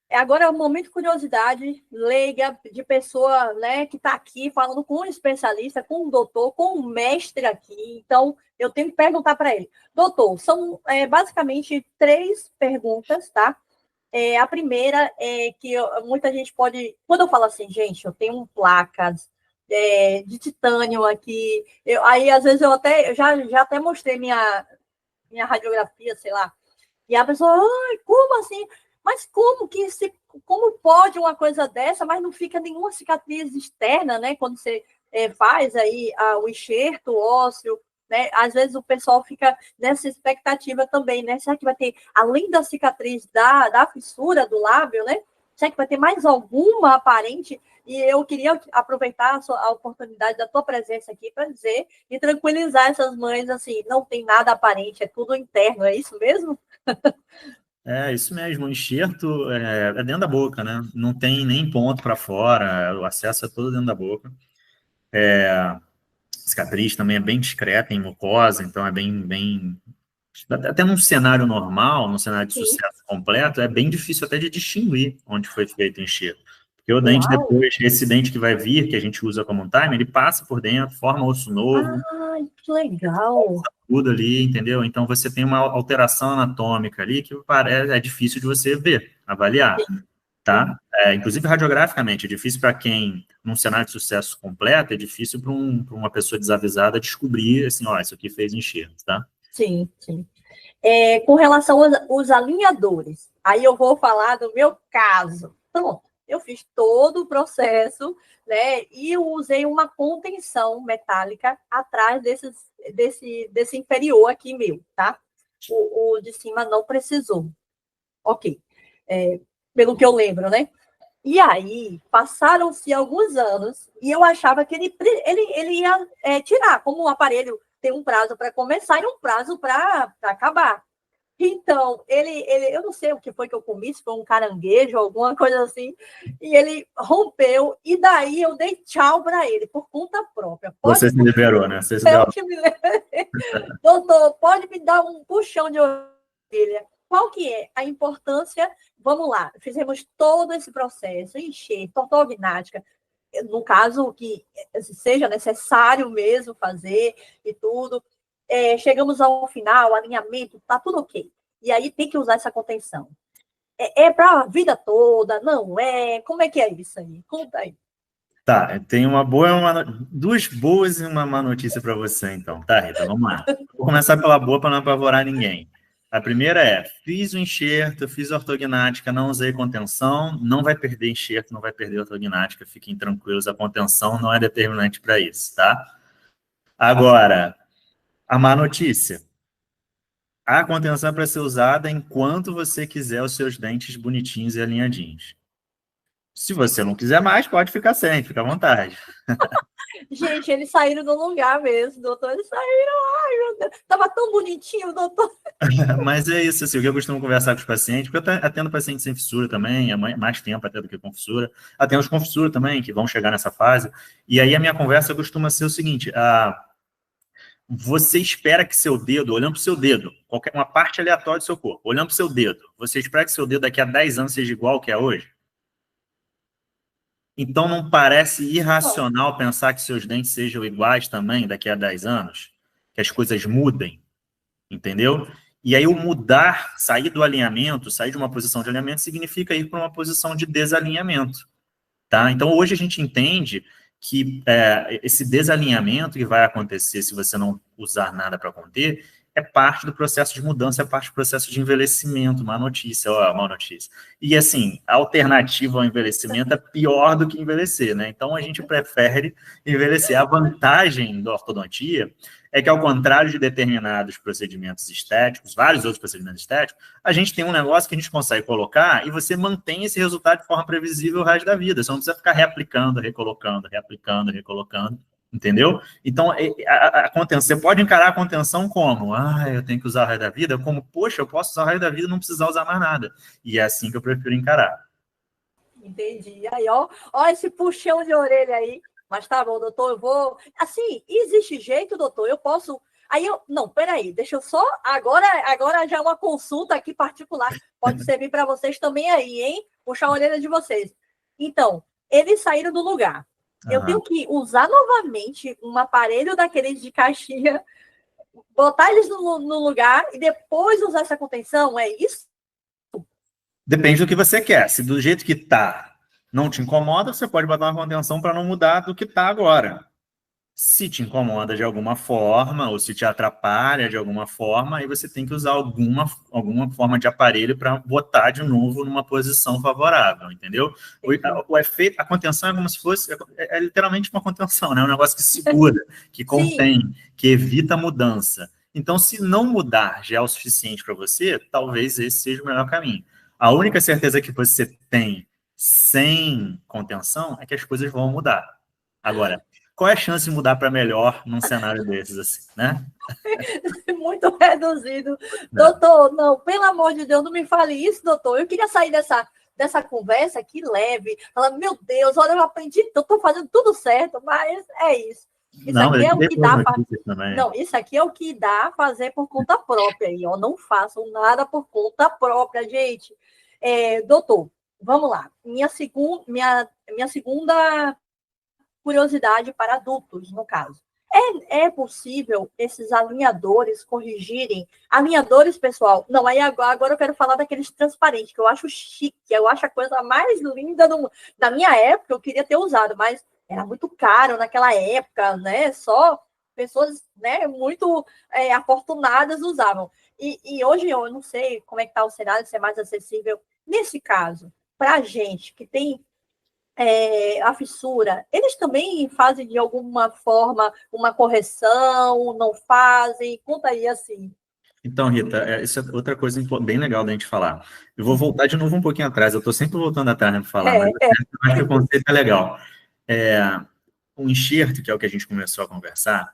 Agora é o momento de curiosidade, leiga, de pessoa, né, que está aqui falando com um especialista, com um doutor, com um mestre aqui. Então, eu tenho que perguntar para ele. Doutor, são basicamente 3 perguntas, tá? A primeira é que muita gente pode... Quando eu falo assim, gente, eu tenho placas de titânio aqui, aí às vezes eu já até mostrei minha radiografia, sei lá, e a pessoa, ai, como assim? Mas como pode uma coisa dessa, mas não fica nenhuma cicatriz externa, né? Quando você faz aí o enxerto ósseo, né? Às vezes o pessoal fica nessa expectativa também, né? Será que vai ter, além da cicatriz da fissura do lábio, né? Será que vai ter mais alguma aparente? E eu queria aproveitar a oportunidade da tua presença aqui para dizer e tranquilizar essas mães, assim, não tem nada aparente, é tudo interno, é isso mesmo? É, isso mesmo, o enxerto é dentro da boca, né? Não tem nem ponto para fora, o acesso é todo dentro da boca. A cicatriz também é bem discreta em mucosa, então é bem... Até num cenário normal, num cenário de Sim. sucesso completo, é bem difícil até de distinguir onde foi feito o enxerto. Porque o dente Uau! depois, esse dente que vai vir, que a gente usa como um timer, ele passa por dentro, forma osso novo, Ai, que legal! tudo ali, entendeu? Então você tem uma alteração anatômica ali que é difícil de você ver, avaliar, Sim, sim, tá? Inclusive radiograficamente, é difícil para quem, num cenário de sucesso completo, é difícil para uma pessoa desavisada descobrir, assim, ó, isso aqui fez enxerto, tá? sim, sim. Com relação aos alinhadores, aí eu vou falar do meu caso. Pronto, eu fiz todo o processo, né? E eu usei uma contenção metálica atrás desse inferior aqui meu, tá? O de cima não precisou. Ok. Pelo que eu lembro, né? E aí, passaram-se alguns anos e eu achava que ele ia tirar, como o aparelho tem um prazo para começar e um prazo para acabar. Então, eu não sei o que foi que eu comi, se foi um caranguejo, alguma coisa assim, e ele rompeu, e daí eu dei tchau para ele, por conta própria. Você se liberou, né? Você se deu... Eu que me lembrei. Doutor, pode me dar um puxão de orelha? Qual que é a importância? Vamos lá, fizemos todo esse processo, enxerto, ortognática, no caso que seja necessário mesmo fazer e tudo. Chegamos ao final, alinhamento, tá tudo ok. E aí tem que usar essa contenção. Para a vida toda? Não é? Como é que é isso aí? Conta aí. Tá, tem duas boas e uma má notícia para você, então. Tá, Rita, vamos lá. Vou começar pela boa para não apavorar ninguém. A primeira é, fiz o enxerto, fiz a ortognática, não usei contenção, não vai perder enxerto, não vai perder ortognática, fiquem tranquilos, a contenção não é determinante para isso, tá? Agora, a má notícia. A contenção é para ser usada enquanto você quiser os seus dentes bonitinhos e alinhadinhos. Se você não quiser mais, pode ficar sem, fica à vontade. Gente, eles saíram do lugar mesmo, doutor. Eles saíram, ai meu Deus, tava tão bonitinho, doutor. Mas é isso, assim, o que eu costumo conversar com os pacientes, porque eu atendo pacientes sem fissura também, há mais tempo até do que com fissura, atendo os com fissura também, que vão chegar nessa fase, e aí a minha conversa costuma ser o seguinte, você espera que seu dedo, olhando para o seu dedo, uma parte aleatória do seu corpo, olhando para o seu dedo, você espera que seu dedo daqui a 10 anos seja igual ao que é hoje? Então não parece irracional pensar que seus dentes sejam iguais também daqui a 10 anos? Que as coisas mudem? Entendeu? E aí o mudar, sair do alinhamento, sair de uma posição de alinhamento, significa ir para uma posição de desalinhamento, tá? Então hoje a gente entende que esse desalinhamento que vai acontecer se você não usar nada para conter, é parte do processo de mudança, é parte do processo de envelhecimento, má notícia, ó, má notícia. E, assim, a alternativa ao envelhecimento é pior do que envelhecer, né? Então, a gente prefere envelhecer. A vantagem da ortodontia é que, ao contrário de determinados procedimentos estéticos, vários outros procedimentos estéticos, a gente tem um negócio que a gente consegue colocar e você mantém esse resultado de forma previsível o resto da vida. Você não precisa ficar reaplicando, recolocando, entendeu? Então, a contenção, você pode encarar a contenção como, eu tenho que usar o resto da vida, como, poxa, eu posso usar o resto da vida e não precisar usar mais nada. E é assim que eu prefiro encarar. Entendi. Aí, ó esse puxão de orelha aí. Mas tá bom, doutor, eu vou... Assim, existe jeito, doutor? Eu posso... Não, peraí, deixa eu só... Agora já é uma consulta aqui particular. Pode servir para vocês também aí, hein? Puxar a orelha de vocês. Então, eles saíram do lugar. Eu tenho que usar novamente um aparelho daqueles de caixinha, botar eles no lugar e depois usar essa contenção? É isso? Depende do que você quer. Se do jeito que tá não te incomoda, você pode botar uma contenção para não mudar do que tá agora. Se te incomoda de alguma forma, ou se te atrapalha de alguma forma, aí você tem que usar alguma forma de aparelho para botar de novo numa posição favorável, entendeu? O efeito, a contenção é como se fosse, é literalmente uma contenção, né? É um negócio que segura, que contém, que evita a mudança. Então, se não mudar já é o suficiente para você, talvez esse seja o melhor caminho. A única certeza que você tem sem contenção é que as coisas vão mudar. Agora, qual é a chance de mudar para melhor num cenário desses, assim, né? Muito reduzido. Doutor, não, pelo amor de Deus, não me fale isso, doutor. Eu queria sair dessa conversa aqui leve, falando, meu Deus, olha, eu aprendi, eu estou fazendo tudo certo, mas é isso. Isso aqui é o que dá para... Não, isso aqui é o que dá a fazer por conta própria. Aí, ó, não façam nada por conta própria, gente. Doutor, vamos lá. Minha segunda curiosidade para adultos, no caso. É possível esses alinhadores corrigirem? Alinhadores, pessoal, não, aí agora eu quero falar daqueles transparentes, que eu acho chique, eu acho a coisa mais linda do mundo. Na minha época, eu queria ter usado, mas era muito caro naquela época, né? Só pessoas, né, muito afortunadas usavam. E hoje eu não sei como é que está o cenário, se é mais acessível. Nesse caso, para a gente que tem a fissura, eles também fazem de alguma forma uma correção, não fazem? Conta aí assim. Então, Rita, isso é outra coisa bem legal da gente falar. Eu vou voltar de novo um pouquinho atrás, eu estou sempre voltando atrás para falar, mas eu acho que o conceito é legal. O enxerto, que é o que a gente começou a conversar,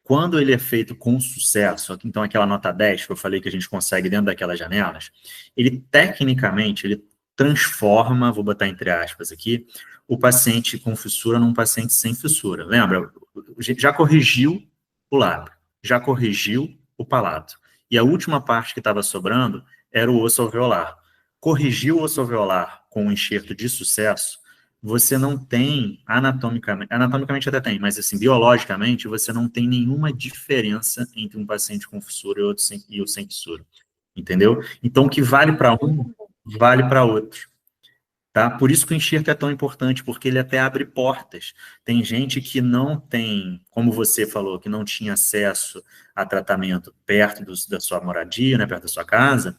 quando ele é feito com sucesso, então aquela nota 10 que eu falei que a gente consegue dentro daquelas janelas, ele tecnicamente, ele transforma, vou botar entre aspas aqui, o paciente com fissura num paciente sem fissura. Lembra? Já corrigiu o lábio, já corrigiu o palato. E a última parte que estava sobrando era o osso alveolar. Corrigiu o osso alveolar com um enxerto de sucesso, você não tem, anatomicamente até tem, mas assim, biologicamente, você não tem nenhuma diferença entre um paciente com fissura e o sem fissura. Entendeu? Então, o que vale para um, vale para outro. Tá? Por isso que o enxerto é tão importante, porque ele até abre portas. Tem gente que não tem, como você falou, que não tinha acesso a tratamento perto da sua moradia, né, perto da sua casa,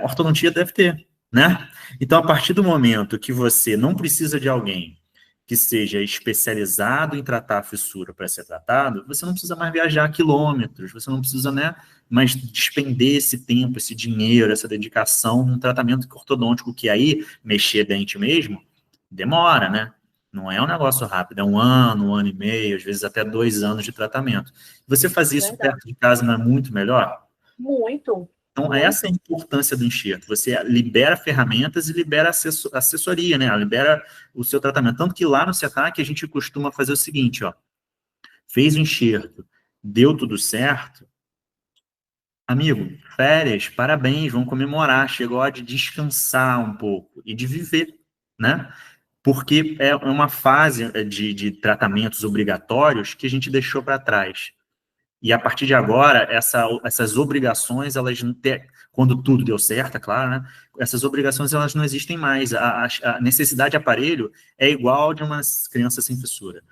ortodontia deve ter, né? Então, a partir do momento que você não precisa de alguém que seja especializado em tratar a fissura para ser tratado, você não precisa mais viajar quilômetros, você não precisa, né, mais despender esse tempo, esse dinheiro, essa dedicação num tratamento ortodôntico, que aí, mexer dente mesmo, demora, né? Não é um negócio rápido, é um ano e meio, às vezes até 2 anos de tratamento. Você fazer isso perto de casa não é muito melhor? Muito. Então, essa é a importância do enxerto. Você libera ferramentas e libera assessoria, né? Libera o seu tratamento. Tanto que lá no CETAC a gente costuma fazer o seguinte, ó. Fez o enxerto, deu tudo certo. Amigo, férias, parabéns, vamos comemorar. Chegou a hora de descansar um pouco e de viver, né? Porque é uma fase de tratamentos obrigatórios que a gente deixou para trás. E a partir de agora, essas obrigações, elas não quando tudo deu certo, é claro, né? Essas obrigações, elas não existem mais. A necessidade de aparelho é igual de uma criança sem fissura.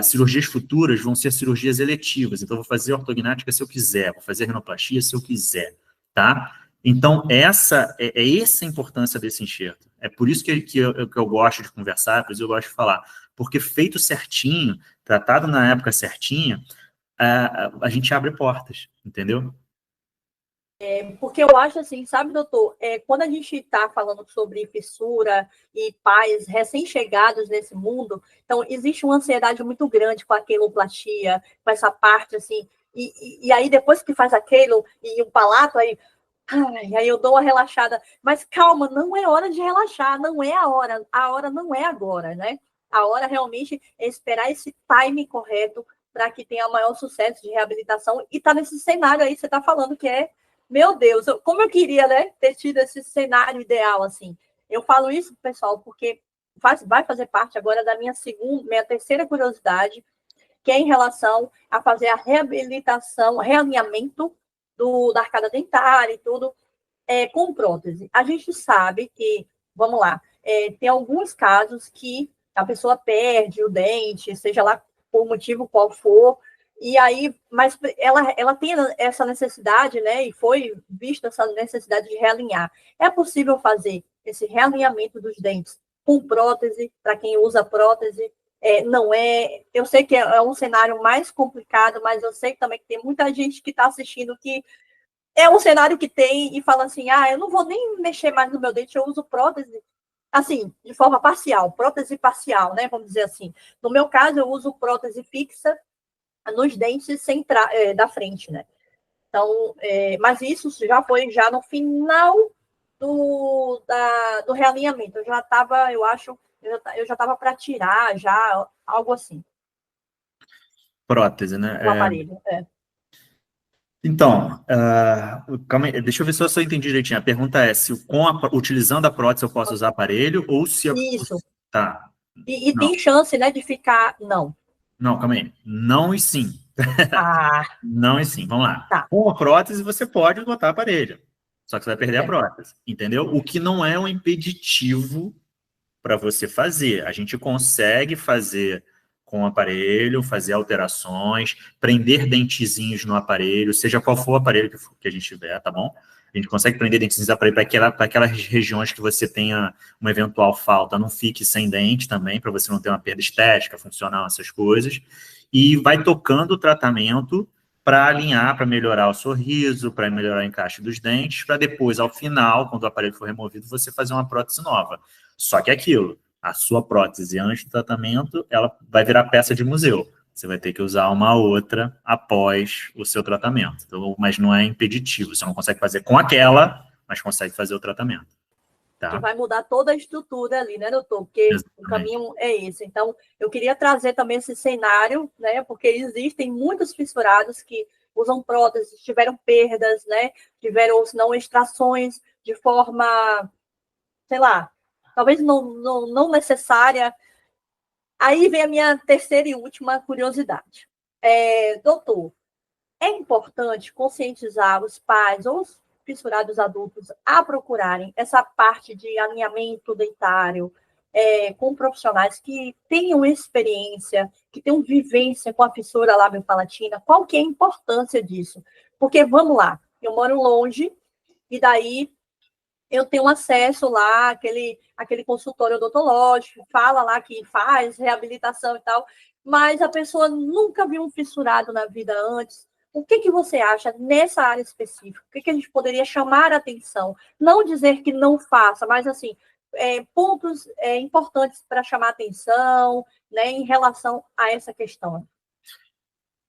cirurgias futuras vão ser cirurgias eletivas. Então, eu vou fazer ortognática se eu quiser, vou fazer rinoplastia se eu quiser, tá? Então, essa a importância desse enxerto. É por isso que eu gosto de conversar, por isso eu gosto de falar. Porque feito certinho, tratado na época certinha, a gente abre portas, entendeu? Porque eu acho assim, sabe, doutor, quando a gente está falando sobre fissura e pais recém-chegados nesse mundo, então existe uma ansiedade muito grande com a queloplastia, com essa parte assim, e aí depois que faz aquilo, e o palato, aí eu dou uma relaxada, mas calma, não é hora de relaxar, não é a hora não é agora, né? A hora realmente é esperar esse time correto para que tenha maior sucesso de reabilitação, e tá nesse cenário aí, você está falando que meu Deus, como eu queria, né, ter tido esse cenário ideal, assim. Eu falo isso, pessoal, porque vai fazer parte agora da minha terceira curiosidade, que é em relação a fazer a reabilitação, realinhamento da arcada dentária e tudo, com prótese. A gente sabe que, vamos lá, tem alguns casos que a pessoa perde o dente, seja lá por motivo qual for, e aí, mas ela tem essa necessidade, né? E foi vista essa necessidade de realinhar. É possível fazer esse realinhamento dos dentes com prótese, para quem usa prótese? Não é. Eu sei que é um cenário mais complicado, mas eu sei também que tem muita gente que está assistindo que é um cenário que tem e fala assim: eu não vou nem mexer mais no meu dente, eu uso prótese. Assim, de forma parcial, prótese parcial, né? Vamos dizer assim. No meu caso, eu uso prótese fixa nos dentes da frente, né? Então, mas isso já foi já no final do realinhamento. Eu já estava, eu acho, eu já estava para tirar, já algo assim. Prótese, né? O aparelho, Então, calma aí, deixa eu ver se eu entendi direitinho. A pergunta é se utilizando a prótese eu posso usar aparelho ou se... Isso. Tá. E Não, tem chance, né, de ficar... Não. não, calma aí. Não e sim. Ah, Não e sim. Vamos lá. tá. Com a prótese você pode botar aparelho. Só que você vai perder a É. prótese. Entendeu? O que não é um impeditivo para você fazer. A gente consegue fazer com o aparelho, fazer alterações, prender dentezinhos no aparelho, seja qual for o aparelho que a gente tiver, tá bom? A gente consegue prender dentezinhos no aparelho para aquelas regiões que você tenha uma eventual falta, não fique sem dente também, para você não ter uma perda estética, funcional, essas coisas. E vai tocando o tratamento para alinhar, para melhorar o sorriso, para melhorar o encaixe dos dentes, para depois, ao final, quando o aparelho for removido, você fazer uma prótese nova. Só que é aquilo, a sua prótese antes do tratamento, ela vai virar peça de museu. Você vai ter que usar uma outra após o seu tratamento. Então, mas não é impeditivo. Você não consegue fazer com aquela, mas consegue fazer o tratamento. Que Tá? vai mudar toda a estrutura ali, né, doutor? Porque o Exatamente. caminho é esse. Então, eu queria trazer também esse cenário, né? Porque existem muitos fissurados que usam próteses, tiveram perdas, né? Tiveram, ou se não, extrações de forma, sei lá, talvez não necessária. Aí vem a minha terceira e última curiosidade. Doutor, é importante conscientizar os pais ou os fissurados adultos a procurarem essa parte de alinhamento dentário com profissionais que tenham experiência, que tenham vivência com a fissura lábio-palatina. Qual que é a importância disso? Porque, vamos lá, eu moro longe e daí eu tenho acesso lá aquele consultório odontológico, fala lá que faz reabilitação e tal, mas a pessoa nunca viu um fissurado na vida antes. O que você acha nessa área específica? O que a gente poderia chamar a atenção? Não dizer que não faça, mas assim, pontos importantes para chamar a atenção, né, em relação a essa questão.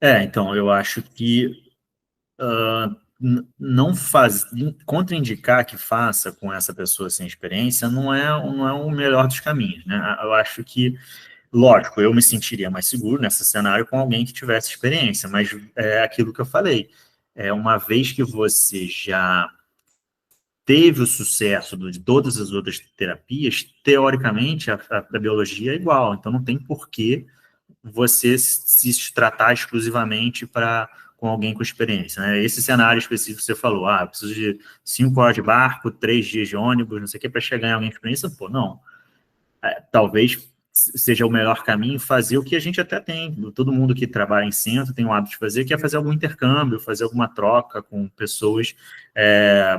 Então, eu acho que não faz, contraindicar que faça com essa pessoa sem experiência não é o melhor dos caminhos, né? Eu acho que, lógico, eu me sentiria mais seguro nesse cenário com alguém que tivesse experiência, mas é aquilo que eu falei, uma vez que você já teve o sucesso de todas as outras terapias, teoricamente a biologia é igual, então não tem porquê você se tratar exclusivamente com alguém com experiência, né? Esse cenário específico que você falou, eu preciso de 5 horas de barco, 3 dias de ônibus, não sei o que, para chegar em alguém com experiência, pô, não. Talvez seja o melhor caminho, fazer o que a gente até tem. Todo mundo que trabalha em centro tem o hábito de fazer, que é fazer algum intercâmbio, fazer alguma troca com pessoas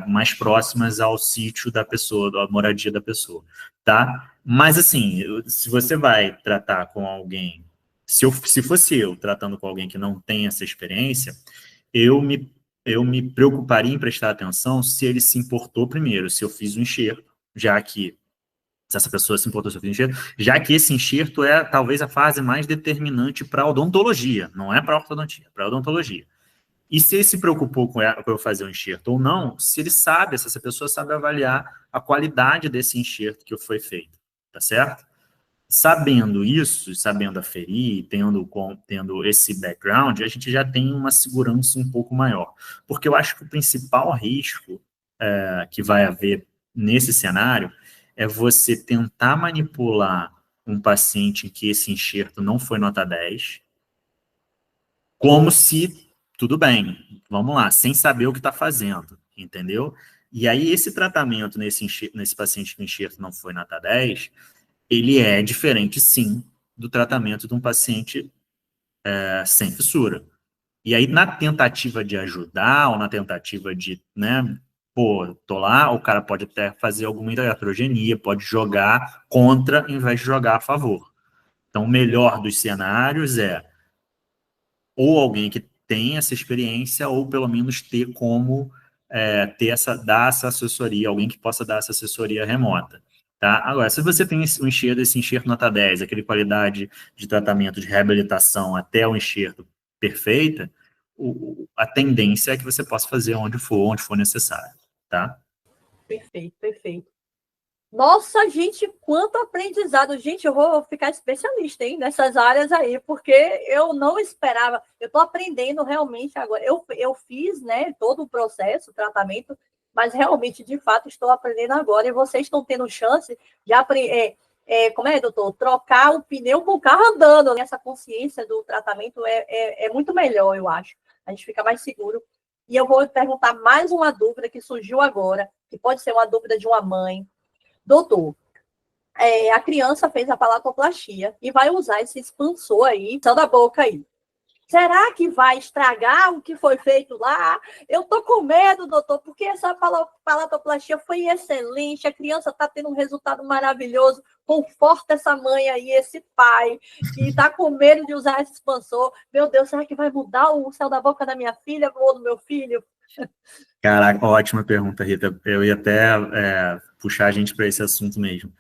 mais próximas ao sítio da pessoa, da moradia da pessoa, tá? Mas, assim, se você vai tratar com alguém, se fosse eu tratando com alguém que não tem essa experiência, eu me preocuparia em prestar atenção se ele se importou primeiro, se eu fiz o enxerto, já que se essa pessoa se importou com o enxerto, já que esse enxerto é talvez a fase mais determinante para a odontologia, não é para a ortodontia, é para a odontologia. E se ele se preocupou com eu fazer o enxerto ou não, se ele sabe, se essa pessoa sabe avaliar a qualidade desse enxerto que foi feito, tá certo? Sabendo isso, sabendo aferir, tendo esse background, a gente já tem uma segurança um pouco maior. Porque eu acho que o principal risco que vai haver nesse cenário é você tentar manipular um paciente em que esse enxerto não foi nota 10, como se, tudo bem, vamos lá, sem saber o que está fazendo, entendeu? E aí esse tratamento nesse paciente que o enxerto não foi nota 10, ele é diferente, sim, do tratamento de um paciente sem fissura. E aí, na tentativa de ajudar, ou na tentativa de, né, pô, tô lá, o cara pode até fazer alguma iatrogenia, pode jogar contra, em vez de jogar a favor. Então, o melhor dos cenários é ou alguém que tem essa experiência, ou pelo menos ter como dar essa assessoria, alguém que possa dar essa assessoria remota. Tá? Agora, se você tem esse enxerto nota 10, aquele qualidade de tratamento de reabilitação até o enxerto perfeita, a tendência é que você possa fazer onde for necessário. Tá? Perfeito, perfeito. Nossa, gente, quanto aprendizado. Gente, eu vou ficar especialista, hein, nessas áreas aí, porque eu não esperava. Eu estou aprendendo realmente agora. Eu fiz, né, todo o processo, o tratamento, mas realmente, de fato, estou aprendendo agora. E vocês estão tendo chance de aprender. Como é, doutor? Trocar o pneu com o carro andando. Essa consciência do tratamento é muito melhor, eu acho. A gente fica mais seguro. E eu vou perguntar mais uma dúvida que surgiu agora, que pode ser uma dúvida de uma mãe. Doutor, a criança fez a palatoplastia e vai usar esse expansor aí, da boca aí. Será que vai estragar o que foi feito lá? Eu tô com medo, doutor, porque essa palatoplastia foi excelente, a criança está tendo um resultado maravilhoso. Conforta essa mãe aí, esse pai, que está com medo de usar esse expansor. Meu Deus, será que vai mudar o céu da boca da minha filha ou do meu filho? Caraca, ótima pergunta, Rita. Eu ia até puxar a gente para esse assunto mesmo.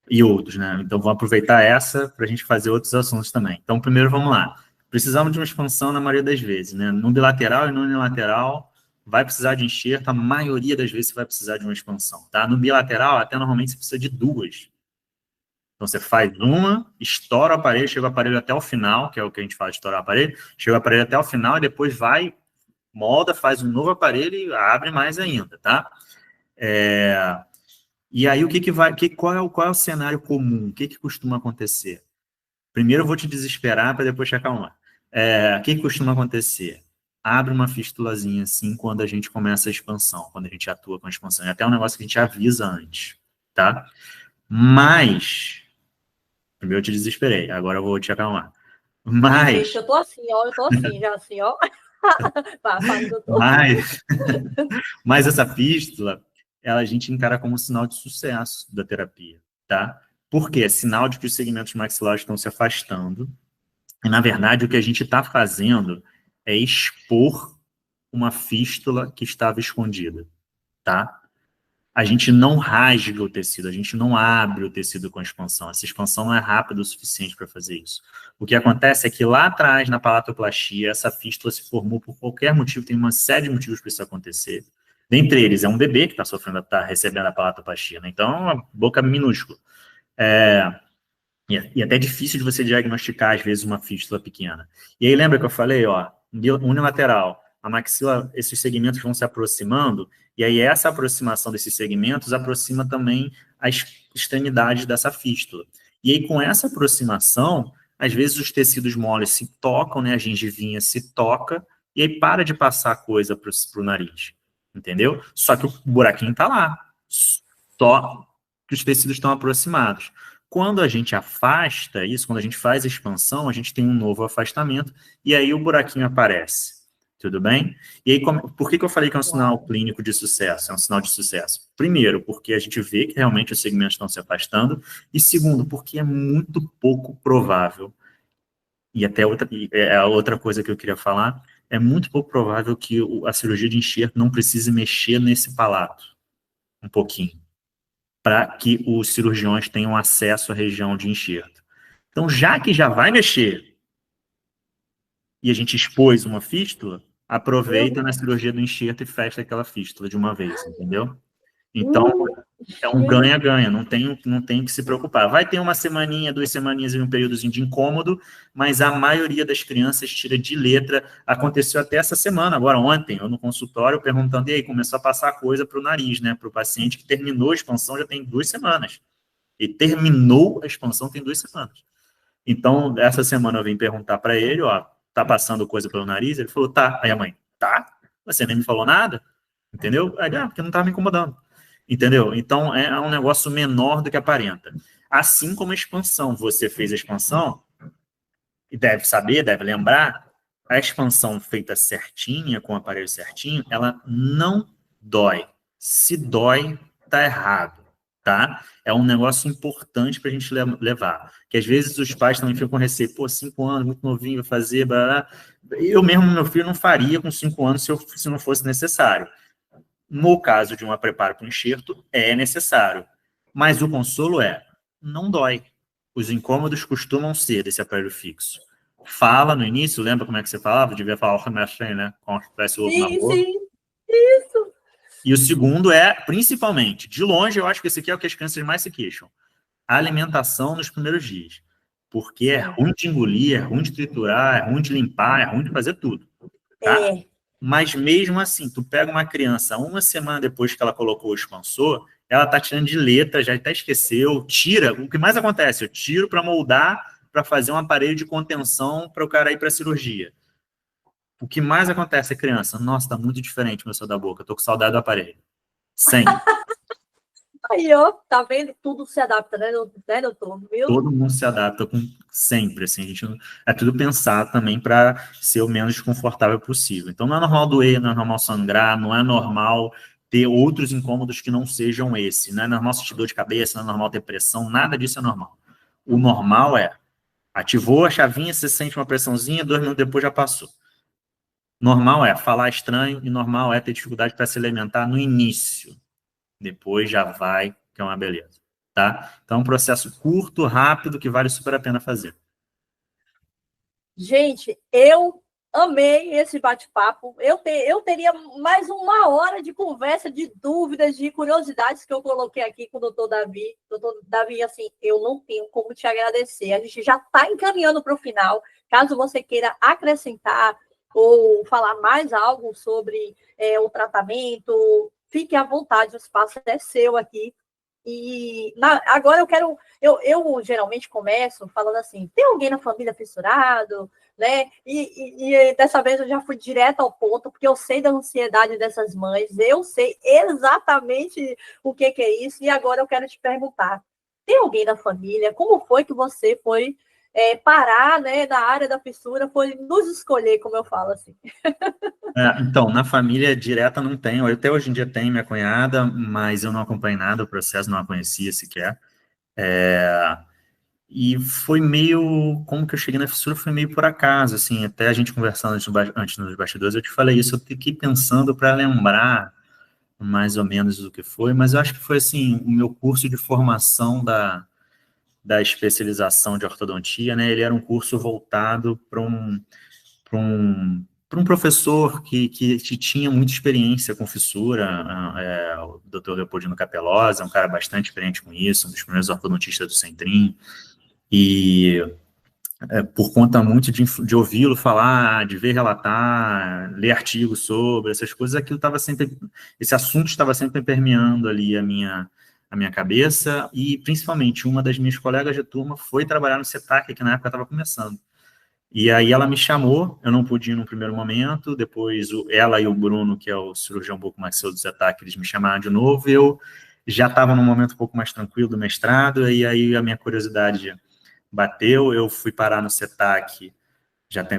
E outros, né? Então, vamos aproveitar essa para a gente fazer outros assuntos também. Então, primeiro, vamos lá. Precisamos de uma expansão na maioria das vezes, né? No bilateral e no unilateral, vai precisar de enxerto, a maioria das vezes você vai precisar de uma expansão, tá? No bilateral, até normalmente você precisa de duas. Então, você faz uma, estoura o aparelho, chega o aparelho até o final, que é o que a gente fala de estourar o aparelho, chega o aparelho até o final e depois vai, molda, faz um novo aparelho e abre mais ainda, tá? E aí, qual é o cenário comum? O que costuma acontecer? Primeiro eu vou te desesperar para depois te acalmar. O que costuma acontecer? Abre uma fistulazinha assim quando a gente começa a expansão, quando a gente atua com a expansão. É até um negócio que a gente avisa antes, tá? Mas, primeiro eu te desesperei, agora eu vou te acalmar. Mas... Gente, eu tô assim, ó, já assim, ó. Mas essa fístula, a gente encara como um sinal de sucesso da terapia, tá? Por quê? É sinal de que os segmentos maxilares estão se afastando. E, na verdade, o que a gente está fazendo é expor uma fístula que estava escondida, tá? A gente não rasga o tecido, a gente não abre o tecido com a expansão. Essa expansão não é rápida o suficiente para fazer isso. O que acontece é que lá atrás, na palatoplastia, essa fístula se formou por qualquer motivo, tem uma série de motivos para isso acontecer. Dentre eles, é um bebê que está recebendo a palatoplastia, né? Então, é uma boca minúscula. E até difícil de você diagnosticar, às vezes, uma fístula pequena. E aí, lembra que eu falei, ó, unilateral, a maxila, esses segmentos vão se aproximando, e aí essa aproximação desses segmentos aproxima também as extremidades dessa fístula. E aí, com essa aproximação, às vezes os tecidos moles se tocam, né, a gengivinha se toca, e aí para de passar coisa para o nariz, entendeu? Só que o buraquinho está lá, só que os tecidos estão aproximados. Quando a gente afasta isso, quando a gente faz a expansão, a gente tem um novo afastamento, e aí o buraquinho aparece. Tudo bem? E aí, por que eu falei que é um sinal clínico de sucesso? É um sinal de sucesso. Primeiro, porque a gente vê que realmente os segmentos estão se afastando. E segundo, porque é muito pouco provável. E até a outra coisa que eu queria falar, é muito pouco provável que a cirurgia de enxerto não precise mexer nesse palato um pouquinho, para que os cirurgiões tenham acesso à região de enxerto. Então, já que já vai mexer e a gente expôs uma fístula, aproveita na cirurgia do enxerto e fecha aquela fístula de uma vez, entendeu? Então, é um ganha-ganha, não tem que se preocupar. Vai ter uma semaninha, 2 semaninhas em um períodozinho de incômodo, mas a maioria das crianças tira de letra. Aconteceu até essa semana, agora ontem, eu no consultório, perguntando, e aí, começou a passar coisa para o nariz, né? Para o paciente que terminou a expansão já tem 2 semanas. E terminou a expansão tem 2 semanas. Então, essa semana eu vim perguntar para ele, ó, tá passando coisa pelo nariz? Ele falou, tá. Aí a mãe, tá? Você nem me falou nada? Entendeu? Aí, porque não tava me incomodando. Entendeu? Então, é um negócio menor do que aparenta. Assim como a expansão. Você fez a expansão, e deve saber, deve lembrar, a expansão feita certinha, com o aparelho certinho, ela não dói. Se dói, tá errado, tá? É um negócio importante para a gente levar. Que às vezes os pais também ficam com receio, pô, 5 anos, muito novinho, vai fazer, blá, blá. Eu mesmo, meu filho, não faria com 5 anos se não fosse necessário. No caso de um preparo para o enxerto, é necessário. Mas o consolo não dói. Os incômodos costumam ser desse aparelho fixo. Fala no início, lembra como é que você falava? Devia falar assim, né? Como se tivesse o ovo na boca. Sim, isso. E o segundo principalmente, de longe, eu acho que esse aqui é o que as crianças mais se queixam. A alimentação nos primeiros dias. Porque é ruim de engolir, é ruim de triturar, é ruim de limpar, é ruim de fazer tudo. Tá? Mas mesmo assim, tu pega uma criança, uma semana depois que ela colocou o expansor, ela tá tirando de letra, já até esqueceu, tira. O que mais acontece? Eu tiro para moldar, para fazer um aparelho de contenção para o cara ir para a cirurgia. O que mais acontece é criança, nossa, tá muito diferente meu céu da boca, eu tô com saudade do aparelho. Sempre. Aí, ó, tá vendo? Tudo se adapta, né, doutor? Todo mundo se adapta sempre, assim, a gente é tudo pensado também para ser o menos desconfortável possível. Então não é normal doer, não é normal sangrar, não é normal ter outros incômodos que não sejam esse, não é normal sentir dor de cabeça, não é normal ter pressão, nada disso é normal. O normal ativou a chavinha, você sente uma pressãozinha, 2 minutos depois já passou. Normal falar estranho e normal ter dificuldade para se alimentar no início. Depois já vai, que é uma beleza. Tá? Então é um processo curto, rápido, que vale super a pena fazer. Gente, eu amei esse bate-papo. Eu teria mais 1 hora de conversa, de dúvidas, de curiosidades que eu coloquei aqui com o doutor Davi. Doutor Davi, assim, eu não tenho como te agradecer. A gente já está encaminhando para o final. Caso você queira acrescentar ou falar mais algo sobre o tratamento, fique à vontade, o espaço é seu aqui. E agora eu geralmente começo falando assim, tem alguém na família fissurado, né? E dessa vez eu já fui direto ao ponto, porque eu sei da ansiedade dessas mães, eu sei exatamente o que é isso, e agora eu quero te perguntar, tem alguém na família? Como foi que você foi parar, né, na área da fissura, foi nos escolher, como eu falo assim? Então, na família direta não tenho, eu até hoje em dia tenho minha cunhada, mas eu não acompanhei nada, o processo não a conhecia sequer. E foi meio, como que eu cheguei na fissura, foi meio por acaso, assim, até a gente conversando antes nos bastidores, eu te falei isso, eu fiquei pensando para lembrar mais ou menos do que foi, mas eu acho que foi, assim, o meu curso de formação da especialização de ortodontia, né, ele era um curso voltado para um professor que tinha muita experiência com fissura, o Dr. Leopoldino Capelosa, um cara bastante experiente com isso, um dos primeiros ortodontistas do Centrinho, e por conta muito de ouvi-lo falar, de ver relatar, ler artigos sobre essas coisas, esse assunto estava sempre permeando ali a minha cabeça, e principalmente uma das minhas colegas de turma foi trabalhar no CETAC, que na época estava começando. E aí ela me chamou, eu não pude ir no primeiro momento, depois ela e o Bruno, que é o cirurgião bucomaxilo do CETAC, eles me chamaram de novo, e eu já estava num momento um pouco mais tranquilo do mestrado, e aí a minha curiosidade bateu, eu fui parar no CETAC,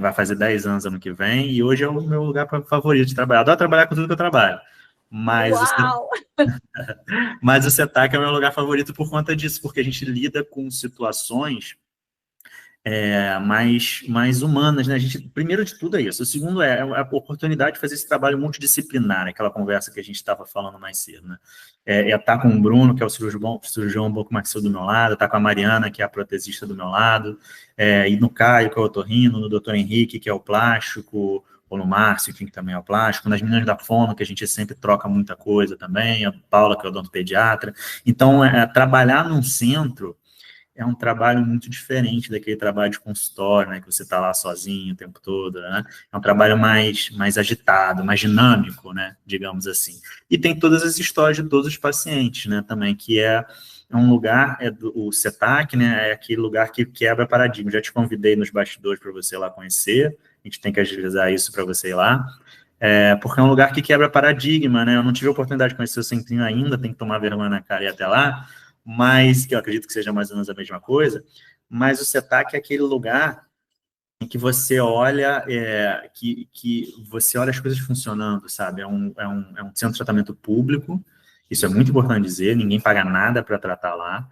vai fazer 10 anos ano que vem, e hoje é o meu lugar favorito de trabalhar. Adoro trabalhar com tudo que eu trabalho, mas Uau! mas o CETAC é o meu lugar favorito por conta disso, porque a gente lida com situações mais humanas, né? A gente, primeiro de tudo é isso. O segundo é a oportunidade de fazer esse trabalho multidisciplinar, aquela conversa que a gente estava falando mais cedo, né? Estar com o Bruno, que é o cirurgião bucomaxilo do meu lado, estar com a Mariana, que é a protesista do meu lado, e no Caio, que é o otorrino, no Dr. Henrique, que é o plástico, ou no Márcio, que também é o plástico, nas meninas da Fono, que a gente sempre troca muita coisa também, a Paula, que é o odontopediatra. Então, trabalhar num centro é um trabalho muito diferente daquele trabalho de consultório, né, que você está lá sozinho o tempo todo, né? É um trabalho mais agitado, mais dinâmico, né, digamos assim. E tem todas as histórias de todos os pacientes, né, também, que é um lugar, o CETAC, né, é aquele lugar que quebra paradigma. Já te convidei nos bastidores para você ir lá conhecer, a gente tem que agilizar isso para você ir lá, porque é um lugar que quebra paradigma, né? Eu não tive a oportunidade de conhecer o centrinho ainda, tem que tomar vergonha na cara e ir até lá, mas que eu acredito que seja mais ou menos a mesma coisa, mas o CETAC é aquele lugar em que você olha, que você olha as coisas funcionando, sabe? É um centro de tratamento público, isso é muito importante dizer, ninguém paga nada para tratar lá,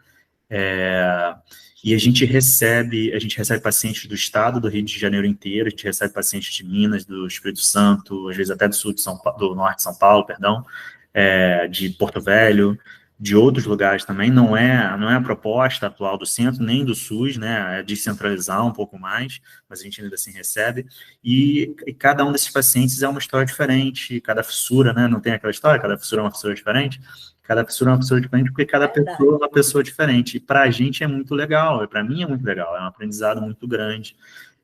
e a gente recebe pacientes do estado do Rio de Janeiro inteiro, a gente recebe pacientes de Minas, do Espírito Santo, às vezes até do sul de São Paulo, do norte de São Paulo, perdão, de Porto Velho, de outros lugares também. Não é a proposta atual do centro, nem do SUS, né? É descentralizar um pouco mais, mas a gente ainda assim recebe. E cada um desses pacientes é uma história diferente, cada fissura, né? Não tem aquela história, cada fissura é uma fissura diferente. Cada pessoa é uma pessoa diferente, porque cada pessoa é uma pessoa diferente. E para a gente é muito legal, e para mim é muito legal, é um aprendizado muito grande.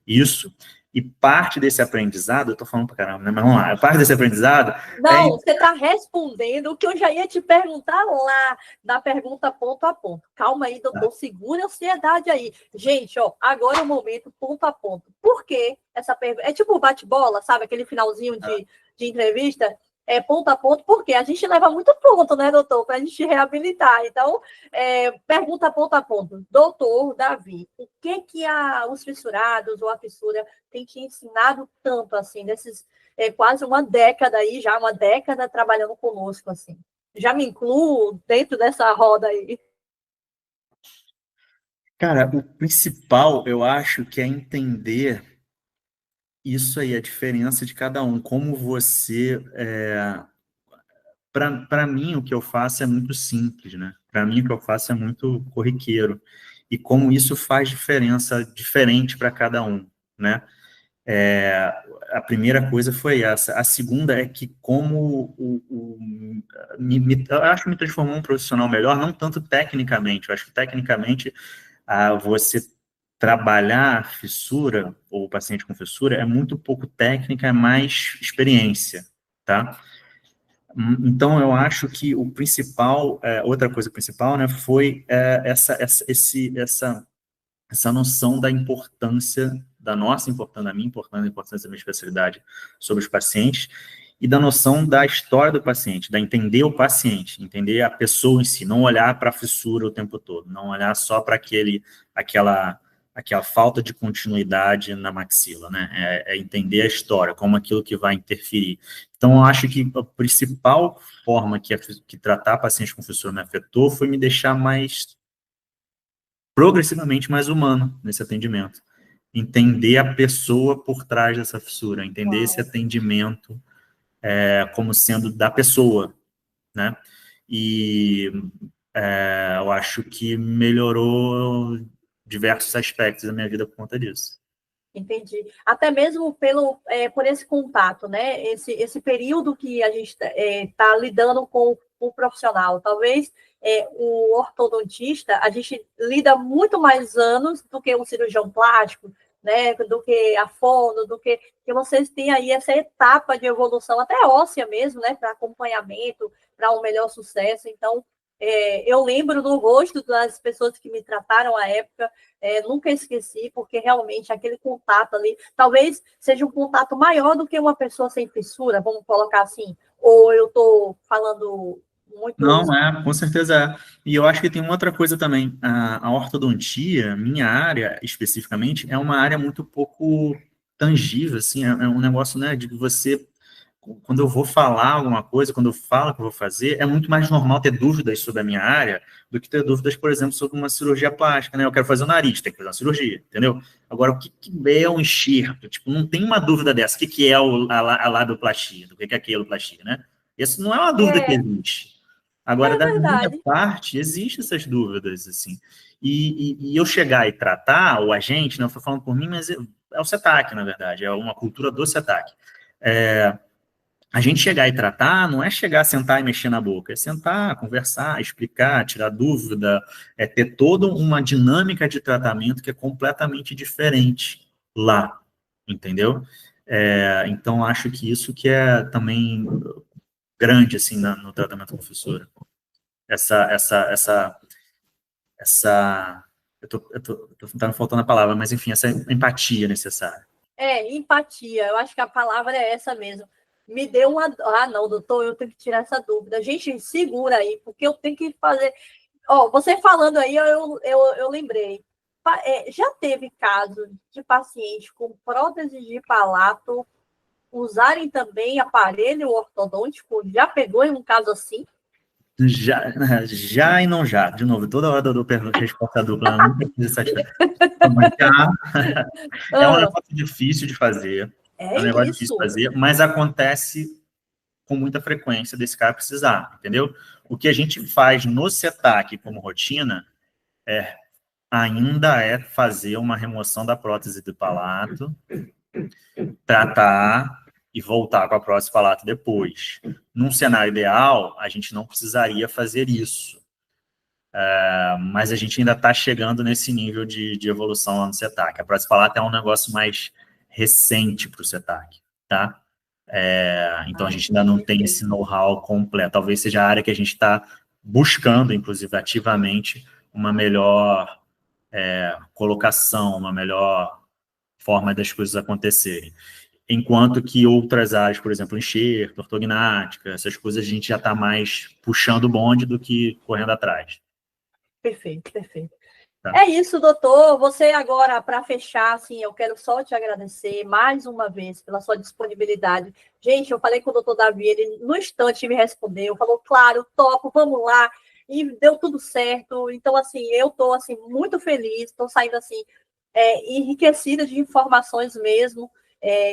Isso. E parte desse aprendizado, eu estou falando para caramba, né? Mas vamos lá, parte desse aprendizado. Não, você está respondendo o que eu já ia te perguntar lá, da pergunta ponto a ponto. Calma aí, doutor, segura a ansiedade aí. Gente, ó, agora é o momento ponto a ponto. Por que essa pergunta? É tipo bate-bola, sabe? Aquele finalzinho de entrevista. Ponto a ponto, porque a gente leva muito ponto, né, doutor, para a gente reabilitar. Então, pergunta ponto a ponto. Doutor Davi, o que os fissurados ou a fissura tem te ensinado tanto, assim, nesses quase uma década aí, já uma década trabalhando conosco, assim? Já me incluo dentro dessa roda aí. Cara, o principal, eu acho que é entender isso aí, a diferença de cada um, como você... Para mim, o que eu faço é muito simples, né? Para mim, o que eu faço é muito corriqueiro. E como isso faz diferença diferente para cada um, né? A primeira coisa foi essa. A segunda é que como eu acho que me transformou um profissional melhor, não tanto tecnicamente. Eu acho que tecnicamente você trabalhar a fissura, ou o paciente com fissura, é muito pouco técnica, é mais experiência, tá? Então, eu acho que o principal, outra coisa principal, né, foi essa noção da importância, da minha importância, da importância da minha especialidade sobre os pacientes, e da noção da história do paciente, da entender o paciente, entender a pessoa em si, não olhar para a fissura o tempo todo, não olhar só para aquela falta de continuidade na maxila, né? Entender a história, como aquilo que vai interferir. Então, eu acho que a principal forma que tratar paciente com fissura me afetou foi me deixar progressivamente mais humano nesse atendimento. Entender a pessoa por trás dessa fissura, entender esse atendimento como sendo da pessoa, né? E eu acho que melhorou diversos aspectos da minha vida por conta disso. Entendi. Até mesmo por esse contato, né? Esse período que a gente está lidando com o profissional. Talvez o ortodontista, a gente lida muito mais anos do que o cirurgião plástico, né? Do que a fono, que vocês têm aí essa etapa de evolução, até óssea mesmo, né? Para acompanhamento, para um melhor sucesso. Então, eu lembro do rosto das pessoas que me trataram à época, nunca esqueci, porque realmente aquele contato ali, talvez seja um contato maior do que uma pessoa sem fissura, vamos colocar assim, ou eu estou falando muito... Não, com certeza é. E eu acho que tem uma outra coisa também. A ortodontia, minha área especificamente, é uma área muito pouco tangível, assim, é um negócio, né, de que você, quando eu vou falar alguma coisa, quando eu falo que eu vou fazer, é muito mais normal ter dúvidas sobre a minha área do que ter dúvidas, por exemplo, sobre uma cirurgia plástica, né? Eu quero fazer o nariz, tem que fazer uma cirurgia, entendeu? Agora, o que é um enxerto? Tipo, não tem uma dúvida dessa. O que é a labioplastia? O que é a queloplastia, né? Isso não é uma dúvida que É, existe. Agora, é da minha verdade. parte, existem essas dúvidas, assim. E eu chegar e tratar, o agente, não estou falando por mim, mas é o CETAC, na verdade, é uma cultura do CETAC. A gente chegar e tratar não é chegar, sentar e mexer na boca, é sentar, conversar, explicar, tirar dúvida, é ter toda uma dinâmica de tratamento que é completamente diferente lá, entendeu? Então, acho que isso que é também grande, assim, no tratamento com fissura. Essa tá me faltando a palavra, mas enfim, essa empatia necessária. Empatia. Eu acho que a palavra é essa mesmo. Me deu uma... Ah, não, doutor, eu tenho que tirar essa dúvida. Gente, segura aí, porque eu tenho que fazer... Você falando aí, eu lembrei. Já teve caso de paciente com prótese de palato usarem também aparelho ortodôntico? Já pegou em um caso assim? Já e não já. De novo, toda hora eu dou resposta dupla, eu nunca fiz essa já. É um negócio difícil de fazer. É É um negócio difícil de isso. fazer, mas acontece com muita frequência desse cara precisar, entendeu? O que a gente faz no CETAC como rotina ainda é fazer uma remoção da prótese do palato, tratar e voltar com a prótese palato depois. Num cenário ideal, a gente não precisaria fazer isso. Mas a gente ainda está chegando nesse nível de evolução lá no CETAC. A prótese palato é um negócio mais recente para o CETAC, tá? Então a gente ainda não tem esse know-how completo. Talvez seja a área que a gente está buscando, inclusive ativamente, uma melhor colocação, uma melhor forma das coisas acontecerem. Enquanto que outras áreas, por exemplo, enxerto, ortognática, essas coisas a gente já está mais puxando o bonde do que correndo atrás. Perfeito, perfeito. Tá? É isso, doutor. Você agora, para fechar, assim, eu quero só te agradecer mais uma vez pela sua disponibilidade. Gente, eu falei com o doutor Davi, ele no instante me respondeu, falou, claro, topo, vamos lá, e deu tudo certo. Então, assim, eu estou assim, muito feliz, estou saindo assim, enriquecida de informações mesmo.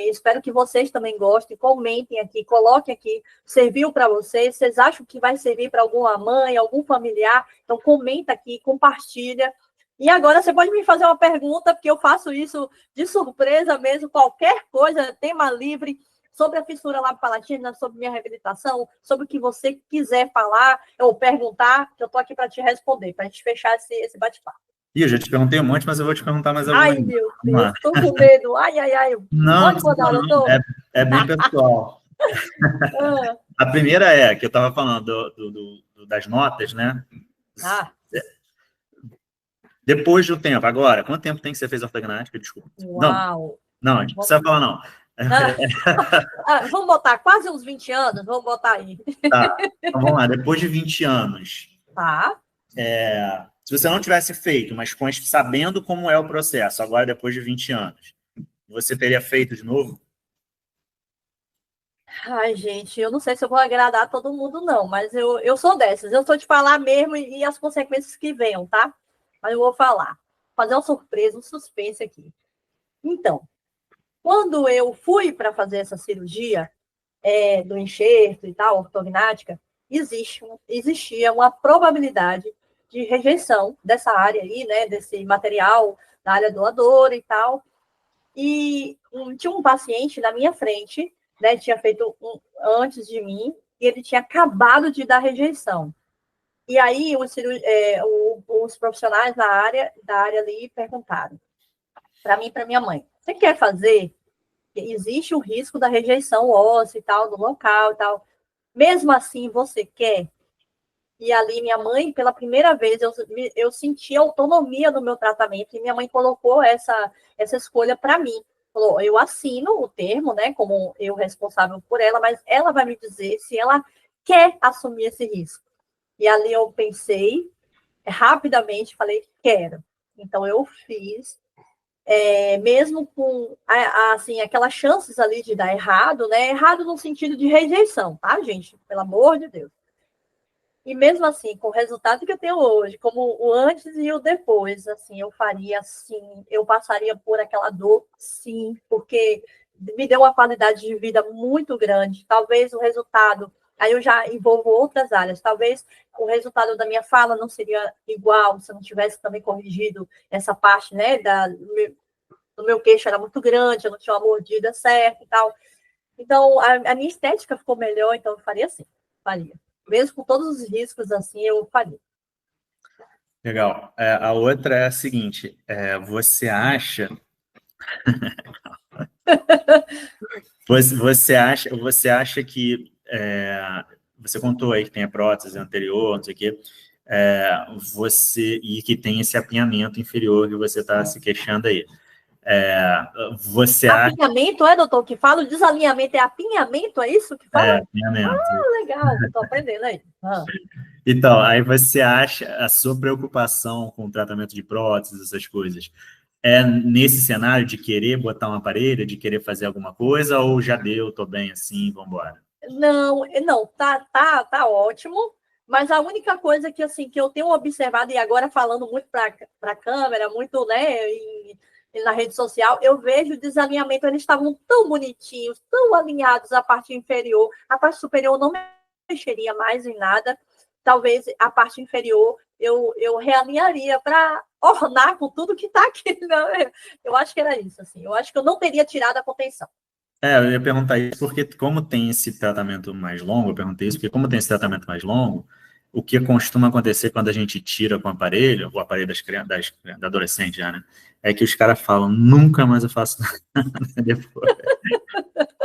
Espero que vocês também gostem, comentem aqui, coloquem aqui, serviu para vocês, vocês acham que vai servir para alguma mãe, algum familiar? Então, comenta aqui, compartilha. E agora você pode me fazer uma pergunta, porque eu faço isso de surpresa mesmo, qualquer coisa, tema livre, sobre a fissura labio-palatina, sobre minha reabilitação, sobre o que você quiser falar ou perguntar, que eu estou aqui para te responder, para a gente fechar esse bate-papo. Eu já te perguntei um monte, mas eu vou te perguntar mais alguma. Ai, meu Deus, estou com medo. Ai. Não, Pode mandar, não, doutor? é bem pessoal. A primeira que eu estava falando das notas, né? Depois do tempo, agora, quanto tempo tem que você fez ortognática? Desculpa. Uau! Não, não precisa falar, não. Vamos botar quase uns 20 anos, vamos botar aí. Tá, então vamos lá, depois de 20 anos. Tá. Se você não tivesse feito, mas sabendo como é o processo, agora depois de 20 anos, você teria feito de novo? Ai, gente, eu não sei se eu vou agradar todo mundo, não, mas eu sou dessas. Eu sou de falar mesmo e as consequências que venham, tá? Mas eu vou falar. Fazer uma surpresa, um suspense aqui. Então, quando eu fui para fazer essa cirurgia do enxerto e tal, ortognática, existia uma probabilidade de rejeição dessa área aí, né, desse material da área doadora e tal. E tinha um paciente na minha frente, né, tinha feito antes de mim, e ele tinha acabado de dar rejeição. E aí os profissionais da área ali perguntaram para mim e para minha mãe, você quer fazer? Existe o risco da rejeição óssea e tal, do local e tal. Mesmo assim, você quer? E ali, minha mãe, pela primeira vez, eu senti autonomia no meu tratamento, e minha mãe colocou essa escolha para mim. Falou, eu assino o termo, né, como eu responsável por ela, mas ela vai me dizer se ela quer assumir esse risco. E ali eu pensei rapidamente, falei, quero. Então eu fiz, mesmo com assim, aquelas chances ali de dar errado, né? Errado no sentido de rejeição, tá, gente? Pelo amor de Deus. E mesmo assim, com o resultado que eu tenho hoje, como o antes e o depois, assim, eu faria sim, eu passaria por aquela dor, sim, porque me deu uma qualidade de vida muito grande. Talvez o resultado, aí eu já envolvo outras áreas, talvez o resultado da minha fala não seria igual se eu não tivesse também corrigido essa parte, né, do meu queixo era muito grande, eu não tinha uma mordida certa e tal. Então, a minha estética ficou melhor, então eu faria assim, faria. Mesmo com todos os riscos, assim, eu faria. Legal. A outra é a seguinte, você acha que, você contou aí que tem a prótese anterior, não sei o quê, e que tem esse apinhamento inferior que você está se queixando aí. Você acha... Apinhamento, doutor, que fala? O desalinhamento é apinhamento, é isso que fala? Apinhamento. Legal, estou aprendendo aí. Então, aí você acha a sua preocupação com o tratamento de próteses, essas coisas, é nesse cenário de querer botar um aparelho, de querer fazer alguma coisa, ou já deu, tô bem assim, vamos embora? Não, tá ótimo. Mas a única coisa que assim que eu tenho observado e agora falando muito para a câmera, muito, né, na rede social, eu vejo o desalinhamento. Eles estavam tão bonitinhos, tão alinhados a parte inferior, a parte superior não mexeria mais em nada. Talvez a parte inferior eu realinharia para ornar com tudo que está aqui. Né? Eu acho que era isso, assim. Eu acho que eu não teria tirado a contenção. Eu ia perguntar isso porque, como tem esse tratamento mais longo, eu perguntei isso porque, como tem esse tratamento mais longo, o que costuma acontecer quando a gente tira com o aparelho das crianças, da adolescente já, né? É que os caras falam, nunca mais eu faço nada depois.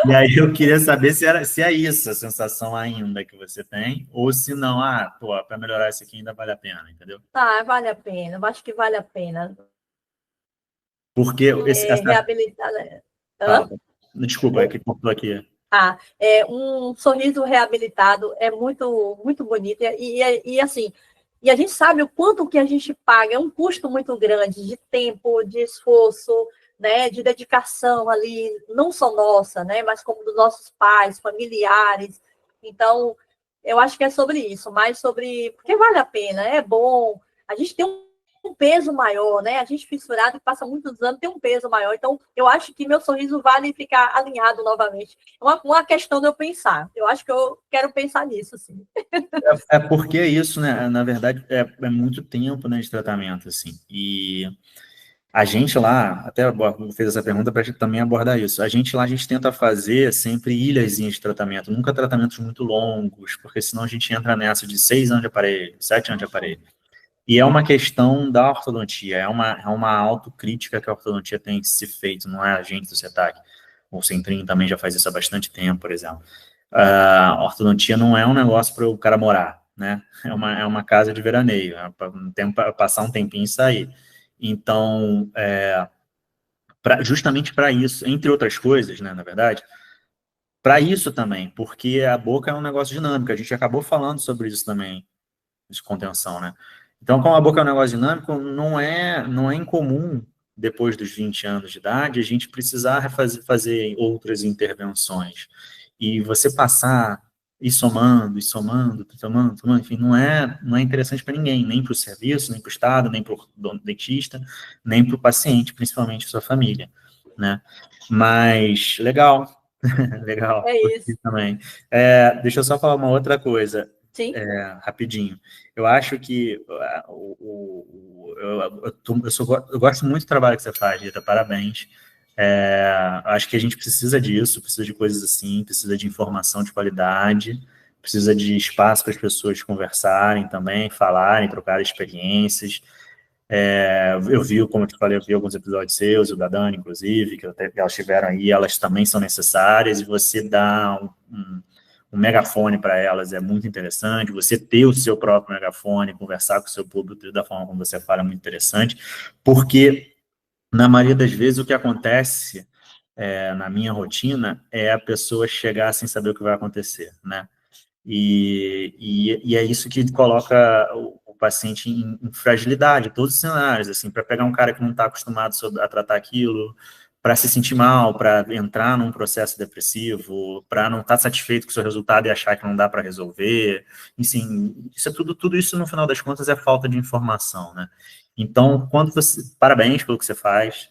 E aí eu queria saber se é isso a sensação ainda que você tem, ou se não, para melhorar isso aqui ainda vale a pena, entendeu? Vale a pena, eu acho que vale a pena. Porque Reabilitar. Fala. Desculpa, é que cortou aqui. Um sorriso reabilitado é muito, muito bonito. E assim, e a gente sabe o quanto que a gente paga, é um custo muito grande de tempo, de esforço, né, de dedicação ali, não só nossa, né, mas como dos nossos pais, familiares. Então, eu acho que é sobre isso, mais sobre, porque vale a pena, é bom. A gente tem um peso maior, né? A gente fissurado, que passa muitos anos, tem um peso maior. Então, eu acho que meu sorriso vale ficar alinhado novamente. É uma questão de eu pensar. Eu acho que eu quero pensar nisso, sim. Porque é isso, né? Na verdade, é muito tempo, né, de tratamento, assim. E a gente lá, até fez essa pergunta para a gente também abordar isso. A gente lá, a gente tenta fazer sempre ilhazinhas de tratamento, nunca tratamentos muito longos, porque senão a gente entra nessa de 6 anos de aparelho, 7 anos de aparelho. E é uma questão da ortodontia, é uma autocrítica que a ortodontia tem se feito, não é a gente do CETAC. O Centrinho também já faz isso há bastante tempo, por exemplo. A ortodontia não é um negócio para o cara morar, né? É uma casa de veraneio, para passar um tempinho e sair. Então, justamente para isso, entre outras coisas, né, na verdade, para isso também, porque a boca é um negócio dinâmico, a gente acabou falando sobre isso também, de contenção, né? Então, como a boca é um negócio dinâmico, não é incomum, depois dos 20 anos de idade, a gente precisar fazer outras intervenções. E você passar e somando, somando, enfim, não é interessante para ninguém, nem para o serviço, nem para o Estado, nem para o dentista, nem para o paciente, principalmente a sua família, né? Mas, legal, legal, É curti isso. também. Deixa eu só falar uma outra coisa, Sim. rapidinho. Eu acho que eu gosto muito do trabalho que você faz, Rita, parabéns. Acho que a gente precisa disso, precisa de coisas assim, precisa de informação de qualidade, precisa de espaço para as pessoas conversarem também, falarem, trocarem experiências. Eu vi, como eu te falei, eu vi alguns episódios seus, o da Dani, inclusive, que elas tiveram aí, elas também são necessárias, e você dá um megafone para elas é muito interessante, você ter o seu próprio megafone, conversar com o seu público da forma como você fala é muito interessante, porque, na maioria das vezes, o que acontece na minha rotina é a pessoa chegar sem saber o que vai acontecer, né? E é isso que coloca o paciente em fragilidade, todos os cenários, assim, para pegar um cara que não está acostumado a tratar aquilo, para se sentir mal, para entrar num processo depressivo, para não estar satisfeito com o seu resultado e achar que não dá para resolver, enfim, isso é tudo isso, no final das contas, é falta de informação, né? Então, parabéns pelo que você faz,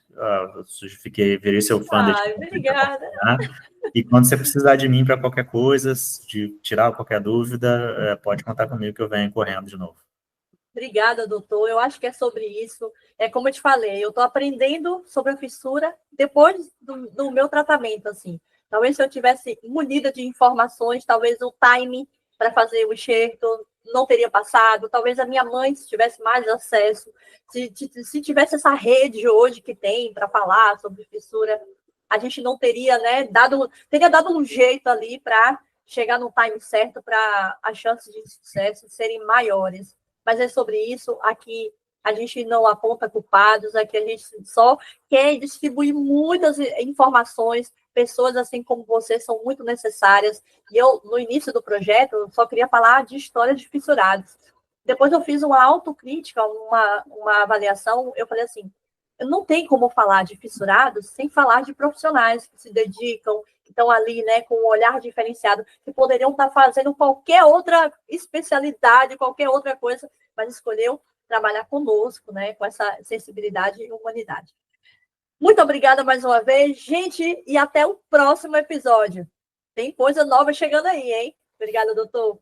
virei seu fã desde que eu comecei a Obrigada. acompanhar. E quando você precisar de mim para qualquer coisa, de tirar qualquer dúvida, pode contar comigo que eu venho correndo de novo. Obrigada, doutor. Eu acho que é sobre isso. É como eu te falei, eu estou aprendendo sobre a fissura depois do meu tratamento, assim. Talvez se eu tivesse munida de informações, talvez o time para fazer o enxerto não teria passado, talvez a minha mãe, se tivesse mais acesso, se tivesse essa rede hoje que tem para falar sobre fissura, a gente não teria, né, teria dado um jeito ali para chegar no time certo para as chances de sucesso serem maiores. Mas é sobre isso. Aqui a gente não aponta culpados, aqui a gente só quer distribuir muitas informações. Pessoas assim como você são muito necessárias. E eu, no início do projeto, só queria falar de histórias de fissurados. Depois eu fiz uma autocrítica, uma avaliação. Eu falei assim, eu não tenho como falar de fissurados sem falar de profissionais que se dedicam, que estão ali, né, com um olhar diferenciado, que poderiam estar fazendo qualquer outra especialidade, qualquer outra coisa, mas escolheu trabalhar conosco, né, com essa sensibilidade e humanidade. Muito obrigada mais uma vez, gente, e até o próximo episódio. Tem coisa nova chegando aí, hein? Obrigada, doutor.